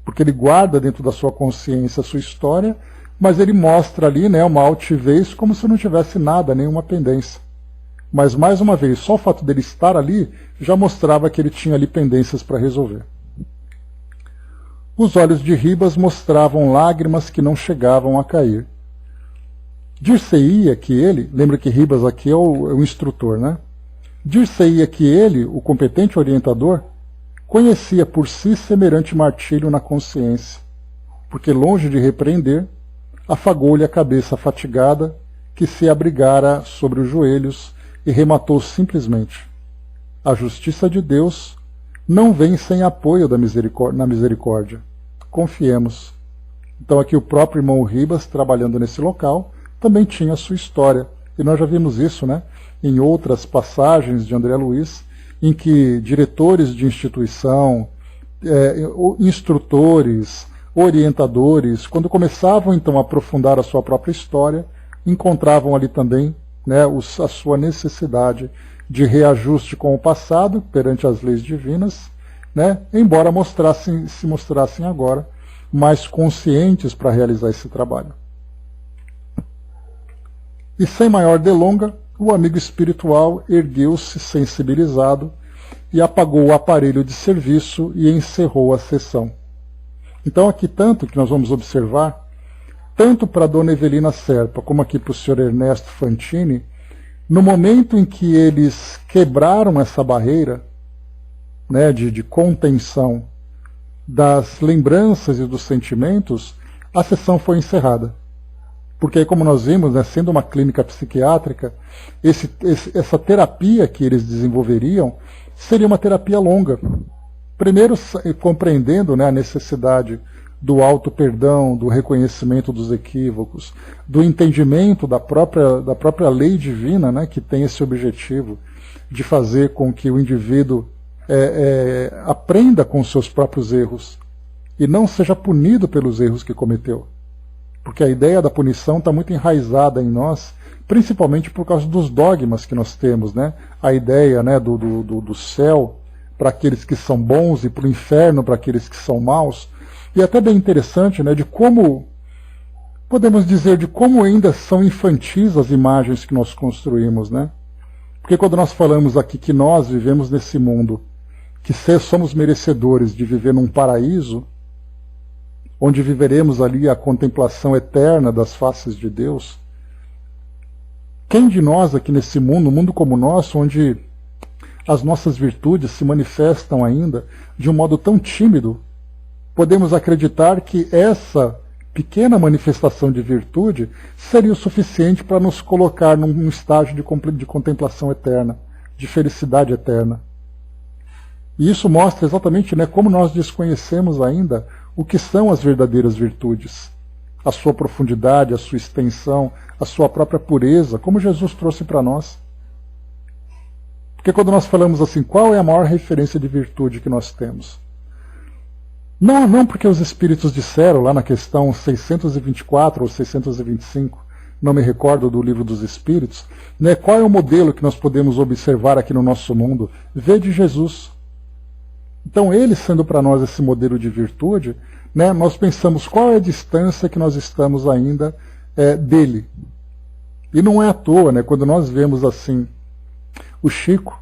Porque ele guarda dentro da sua consciência a sua história, mas ele mostra ali, né, uma altivez como se não tivesse nada, nenhuma pendência. Mas, mais uma vez, só o fato dele estar ali já mostrava que ele tinha ali pendências para resolver. Os olhos de Ribas mostravam lágrimas que não chegavam a cair. Dir-se-ia que ele, lembra que Ribas aqui é o instrutor, né? Dir-se-ia que ele, o competente orientador, conhecia por si semelhante martírio na consciência, porque longe de repreender, afagou-lhe a cabeça fatigada que se abrigara sobre os joelhos e rematou simplesmente: a justiça de Deus não vem sem apoio na misericórdia. Confiemos. Então aqui o próprio irmão Ribas, trabalhando nesse local, também tinha a sua história. E nós já vimos isso, né, em outras passagens de André Luiz, em que diretores de instituição, instrutores, orientadores, quando começavam então a aprofundar a sua própria história, encontravam ali também, né, a sua necessidade de reajuste com o passado perante as leis divinas, né, embora se mostrassem agora mais conscientes para realizar esse trabalho. E sem maior delonga, o amigo espiritual ergueu-se sensibilizado e apagou o aparelho de serviço e encerrou a sessão. Então aqui tanto que nós vamos observar, tanto para a Dona Evelina Serpa como aqui para o Sr. Ernesto Fantini, no momento em que eles quebraram essa barreira, né, de contenção das lembranças e dos sentimentos, a sessão foi encerrada. Porque aí, como nós vimos, né, sendo uma clínica psiquiátrica, essa terapia que eles desenvolveriam seria uma terapia longa. Primeiro, compreendendo, né, a necessidade do auto-perdão, do reconhecimento dos equívocos, do entendimento da própria lei divina, né, que tem esse objetivo de fazer com que o indivíduo aprenda com os seus próprios erros e não seja punido pelos erros que cometeu. Porque a ideia da punição está muito enraizada em nós, principalmente por causa dos dogmas que nós temos, né? A ideia, né, do céu para aqueles que são bons e para o inferno para aqueles que são maus. E é até bem interessante, né, de como, podemos dizer, de como ainda são infantis as imagens que nós construímos, né? Porque quando nós falamos aqui que nós vivemos nesse mundo, que somos merecedores de viver num paraíso, onde viveremos ali a contemplação eterna das faces de Deus, quem de nós aqui nesse mundo, um mundo como o nosso, onde as nossas virtudes se manifestam ainda de um modo tão tímido, podemos acreditar que essa pequena manifestação de virtude seria o suficiente para nos colocar num estágio de contemplação eterna, de felicidade eterna. E isso mostra exatamente, né, como nós desconhecemos ainda o que são as verdadeiras virtudes, a sua profundidade, a sua extensão, a sua própria pureza, como Jesus trouxe para nós. Porque quando nós falamos assim, qual é a maior referência de virtude que nós temos? Não porque os espíritos disseram lá na questão 624 ou 625, não me recordo do Livro dos Espíritos, né, qual é o modelo que nós podemos observar aqui no nosso mundo? Vede Jesus. Então, ele sendo para nós esse modelo de virtude, né, nós pensamos qual é a distância que nós estamos ainda dele. E não é à toa, né, quando nós vemos assim o Chico,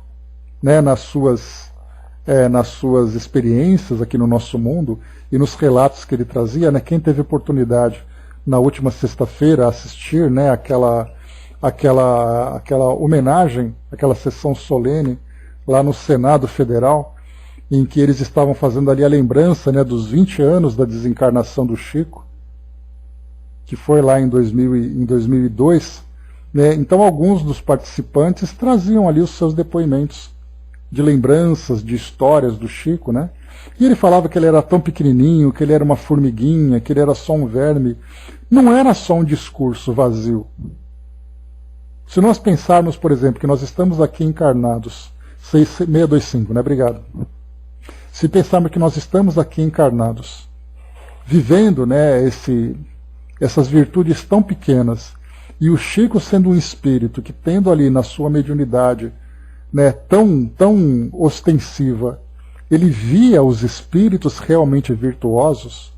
né, nas suas experiências aqui no nosso mundo e nos relatos que ele trazia, né, quem teve oportunidade na última sexta-feira assistir, né, aquela homenagem, aquela sessão solene lá no Senado Federal, em que eles estavam fazendo ali a lembrança, né, dos 20 anos da desencarnação do Chico, que foi lá em 2002, né, então alguns dos participantes traziam ali os seus depoimentos de lembranças, de histórias do Chico, né? E ele falava que ele era tão pequenininho, que ele era uma formiguinha, que ele era só um verme. Não era só um discurso vazio. Se nós pensarmos, por exemplo, que nós estamos aqui encarnados, 625, né? Obrigado. Se pensarmos que nós estamos aqui encarnados, vivendo, né, essas virtudes tão pequenas, e o Chico sendo um espírito que, tendo ali na sua mediunidade, né, tão ostensiva, ele via os espíritos realmente virtuosos,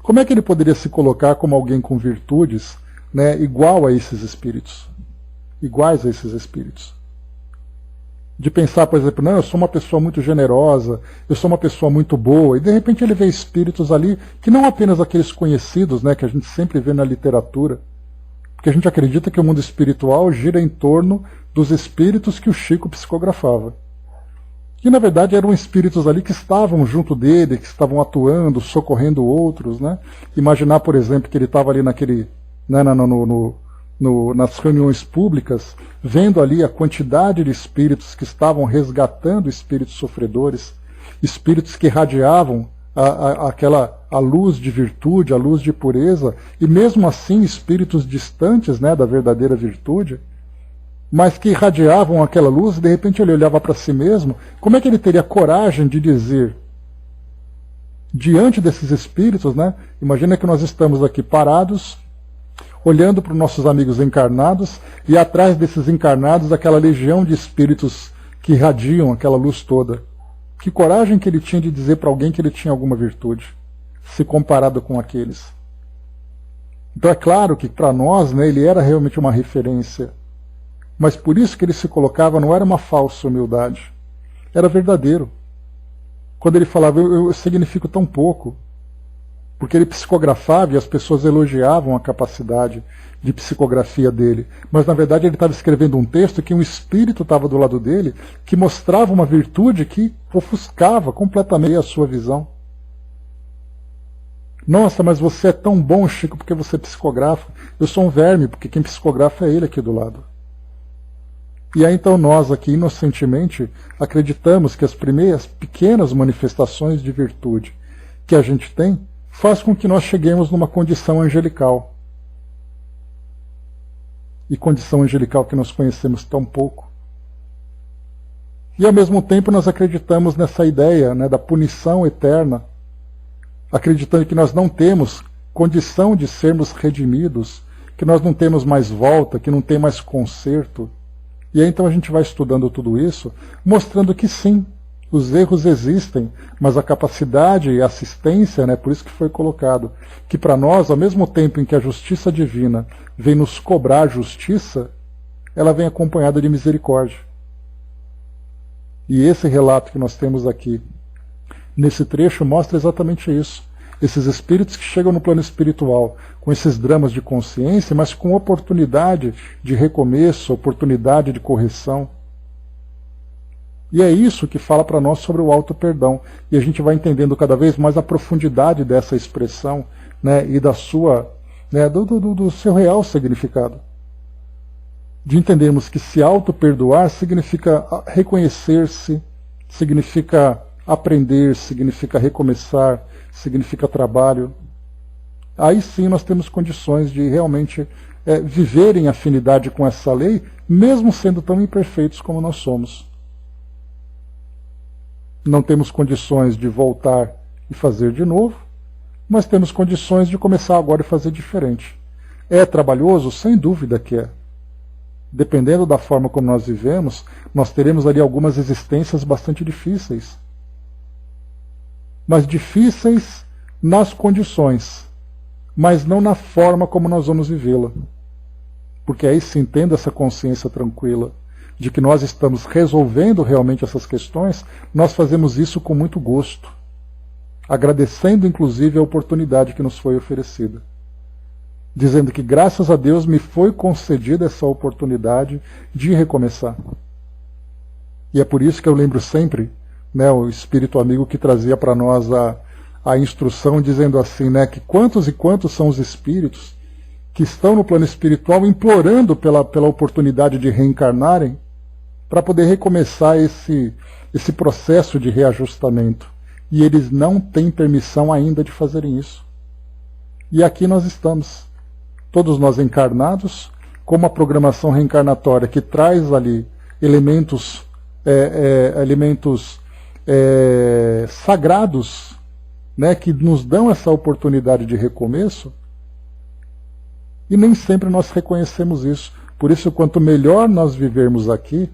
como é que ele poderia se colocar como alguém com virtudes, né, iguais a esses espíritos? De pensar, por exemplo, não, eu sou uma pessoa muito generosa, eu sou uma pessoa muito boa, e de repente ele vê espíritos ali, que não apenas aqueles conhecidos, né, que a gente sempre vê na literatura, porque a gente acredita que o mundo espiritual gira em torno dos espíritos que o Chico psicografava. Que na verdade eram espíritos ali que estavam junto dele, que estavam atuando, socorrendo outros, né? Imaginar, por exemplo, que ele estava ali naquele, né, nas reuniões públicas, vendo ali a quantidade de espíritos que estavam resgatando espíritos sofredores, espíritos que irradiavam a luz de virtude, a luz de pureza, e mesmo assim espíritos distantes, né, da verdadeira virtude, mas que irradiavam aquela luz, e de repente ele olhava para si mesmo, como é que ele teria coragem de dizer, diante desses espíritos, né? Imagina que nós estamos aqui parados, olhando para os nossos amigos encarnados, e atrás desses encarnados aquela legião de espíritos que irradiam aquela luz toda. Que coragem que ele tinha de dizer para alguém que ele tinha alguma virtude, se comparado com aqueles. Então é claro que para nós, né, ele era realmente uma referência, mas por isso que ele se colocava, não era uma falsa humildade, era verdadeiro. Quando ele falava, eu significo tão pouco, porque ele psicografava e as pessoas elogiavam a capacidade de psicografia dele, mas na verdade ele estava escrevendo um texto que um espírito estava do lado dele, que mostrava uma virtude que ofuscava completamente a sua visão. Nossa, mas você é tão bom, Chico, porque você psicografa. Eu sou um verme, porque quem psicografa é ele aqui do lado. E aí então nós aqui, inocentemente, acreditamos que as primeiras pequenas manifestações de virtude que a gente tem faz com que nós cheguemos numa condição angelical. E condição angelical que nós conhecemos tão pouco. E ao mesmo tempo nós acreditamos nessa ideia, né, da punição eterna, acreditando que nós não temos condição de sermos redimidos, que nós não temos mais volta, que não tem mais conserto. E aí então a gente vai estudando tudo isso, mostrando que sim, os erros existem, mas a capacidade e a assistência, né, por isso que foi colocado, que para nós, ao mesmo tempo em que a justiça divina vem nos cobrar justiça, ela vem acompanhada de misericórdia. E esse relato que nós temos aqui, nesse trecho, mostra exatamente isso. Esses espíritos que chegam no plano espiritual com esses dramas de consciência, mas com oportunidade de recomeço, oportunidade de correção. E é isso que fala para nós sobre o auto-perdão. E a gente vai entendendo cada vez mais a profundidade dessa expressão, né, e da sua, né, do seu real significado. De entendermos que se auto-perdoar significa reconhecer-se, significa aprender, significa recomeçar, significa trabalho. Aí sim nós temos condições de realmente viver em afinidade com essa lei, mesmo sendo tão imperfeitos como nós somos. Não temos condições de voltar e fazer de novo, mas temos condições de começar agora e fazer diferente. É trabalhoso? Sem dúvida que é. Dependendo da forma como nós vivemos, nós teremos ali algumas existências bastante difíceis. Mas difíceis nas condições, mas não na forma como nós vamos vivê-la. porque aí sim, tendo essa consciência tranquila de que nós estamos resolvendo realmente essas questões, nós fazemos isso com muito gosto, agradecendo inclusive a oportunidade que nos foi oferecida, dizendo que graças a Deus me foi concedida essa oportunidade de recomeçar. E é por isso que eu lembro sempre, né, o espírito amigo que trazia para nós a instrução dizendo assim, né, que quantos e quantos são os espíritos que estão no plano espiritual implorando pela oportunidade de reencarnarem para poder recomeçar esse processo de reajustamento. E eles não têm permissão ainda de fazerem isso. E aqui nós estamos, todos nós encarnados, com uma programação reencarnatória que traz ali elementos sagrados, né, que nos dão essa oportunidade de recomeço, e nem sempre nós reconhecemos isso. Por isso, quanto melhor nós vivermos aqui,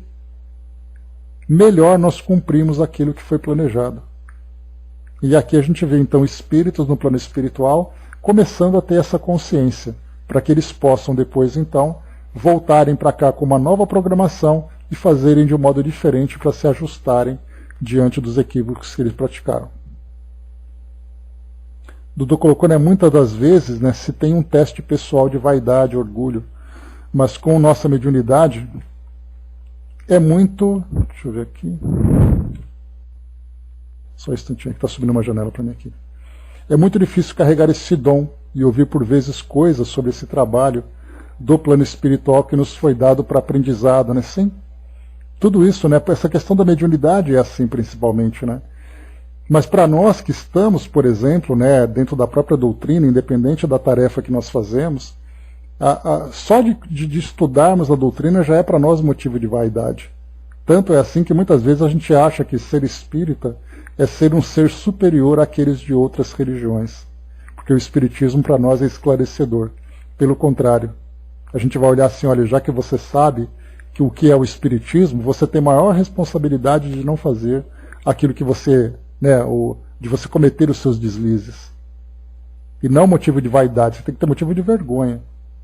melhor nós cumprimos aquilo que foi planejado. E aqui a gente vê então espíritos no plano espiritual começando a ter essa consciência, para que eles possam depois então voltarem para cá com uma nova programação e fazerem de um modo diferente para se ajustarem diante dos equívocos que eles praticaram. Dudu colocou, né, muitas das vezes, né, se tem um teste pessoal de vaidade, orgulho, mas com nossa mediunidade é muito... Deixa eu ver aqui. Só um instantinho, que está subindo uma janela para mim aqui. É muito difícil carregar esse dom e ouvir por vezes coisas sobre esse trabalho do plano espiritual que nos foi dado para aprendizado, né? Sim. Tudo isso, né? Essa questão da mediunidade é assim principalmente, né? Mas para nós que estamos, por exemplo, né, dentro da própria doutrina, independente da tarefa que nós fazemos, só de estudarmos a doutrina já é para nós motivo de vaidade. Tanto é assim que muitas vezes a gente acha que ser espírita é ser um ser superior àqueles de outras religiões. Porque o espiritismo para nós é esclarecedor. Pelo contrário, a gente vai olhar assim, olha, já que você sabe que o que é o espiritismo, você tem maior responsabilidade de não fazer aquilo que você, né, de você cometer os seus deslizes. E não motivo de vaidade, você tem que ter motivo de vergonha.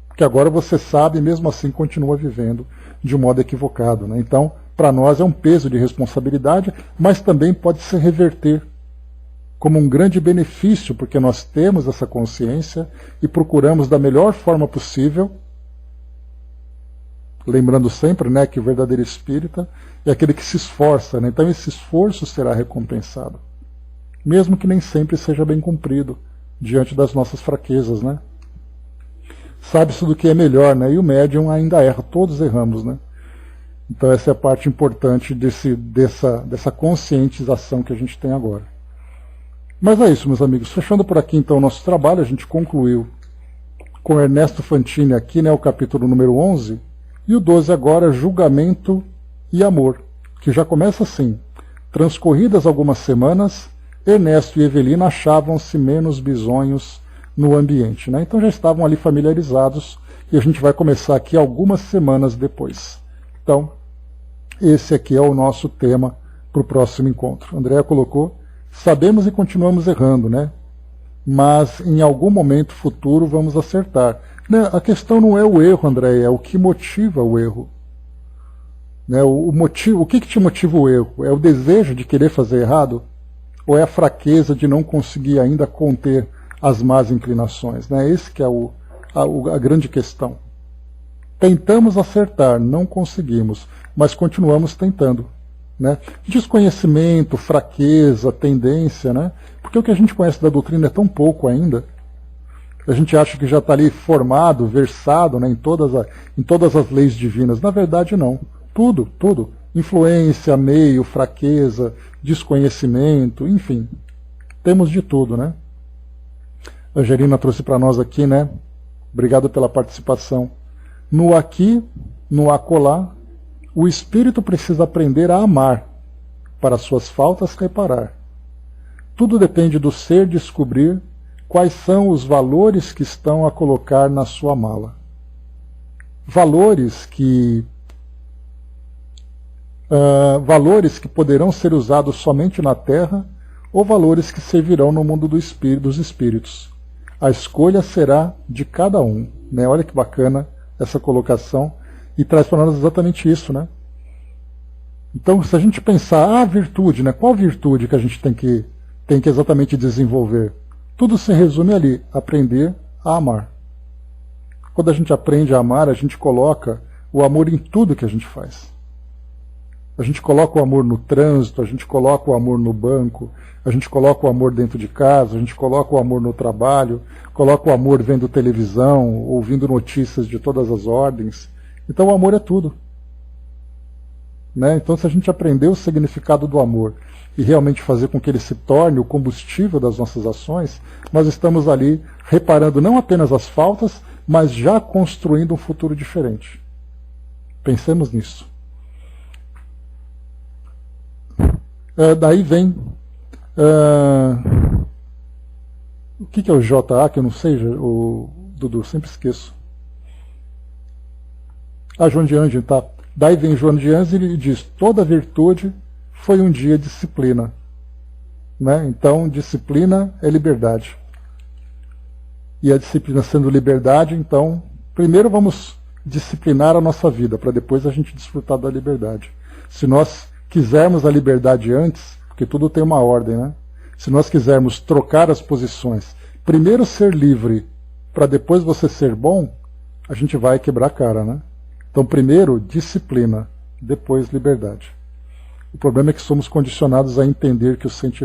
Porque agora você sabe e mesmo assim continua vivendo de um modo equivocado, né? Então, para nós é um peso de responsabilidade, mas também pode se reverter como um grande benefício, porque nós temos essa consciência e procuramos da melhor forma possível, lembrando sempre, né, que o verdadeiro espírita é aquele que se esforça, né? Então esse esforço será recompensado, mesmo que nem sempre seja bem cumprido diante das nossas fraquezas, né? Sabe-se do que é melhor, né? E o médium ainda erra, todos erramos, né? Então essa é a parte importante dessa conscientização que a gente tem agora. Mas é isso, meus amigos. Fechando por aqui então o nosso trabalho, a gente concluiu com Ernesto Fantini aqui, né, o capítulo número 11, e o 12 agora, Julgamento e Amor, que já começa assim. Transcorridas algumas semanas, Ernesto e Evelina achavam-se menos bisonhos no ambiente, né? Então já estavam ali familiarizados e a gente vai começar aqui algumas semanas depois. Então, esse aqui é o nosso tema para o próximo encontro. Andréa colocou, sabemos e continuamos errando, né? Mas em algum momento futuro vamos acertar. Né? A questão não é o erro, Andréa, é o que motiva o erro. Né? O que te motiva o erro? É o desejo de querer fazer errado? Ou é a fraqueza de não conseguir ainda conter as más inclinações? Né? Esse que é a grande questão. Tentamos acertar, não conseguimos, mas continuamos tentando. Né? Desconhecimento, fraqueza, tendência, né? Porque o que a gente conhece da doutrina é tão pouco ainda. A gente acha que já está ali formado, versado, né, em todas as leis divinas. Na verdade, não. Tudo. Influência, meio, fraqueza, desconhecimento, enfim. Temos de tudo, né? A Angelina trouxe para nós aqui, né? Obrigado pela participação. No aqui, no acolá, o espírito precisa aprender a amar, para suas faltas reparar. Tudo depende do ser descobrir quais são os valores que estão a colocar na sua mala. Valores que poderão ser usados somente na Terra ou valores que servirão no mundo dos espíritos. A escolha será de cada um. Né? Olha que bacana essa colocação e traz para nós exatamente isso, né? Então, se a gente pensar, virtude, né? Qual virtude que a gente tem que exatamente desenvolver? Tudo se resume ali, aprender a amar. Quando a gente aprende a amar, a gente coloca o amor em tudo que a gente faz. A gente coloca o amor no trânsito, a gente coloca o amor no banco, a gente coloca o amor dentro de casa, a gente coloca o amor no trabalho, coloca o amor vendo televisão, ouvindo notícias de todas as ordens. Então o amor é tudo. Né? Então, se a gente aprender o significado do amor e realmente fazer com que ele se torne o combustível das nossas ações, nós estamos ali reparando não apenas as faltas, mas já construindo um futuro diferente. Pensemos nisso. Daí vem... o que é o JA, que eu não sei, o Dudu, sempre esqueço. João de Anjos, tá? Daí vem João de Anjos e ele diz, toda virtude foi um dia disciplina. Né? Então, disciplina é liberdade. E a disciplina sendo liberdade, então, primeiro vamos disciplinar a nossa vida, para depois a gente desfrutar da liberdade. Se nós quisermos a liberdade antes, porque tudo tem uma ordem, né? Se nós quisermos trocar as posições, primeiro ser livre, para depois você ser bom, a gente vai quebrar a cara, né? Então, primeiro, disciplina, depois liberdade. O problema é que somos condicionados a entender que o sentimento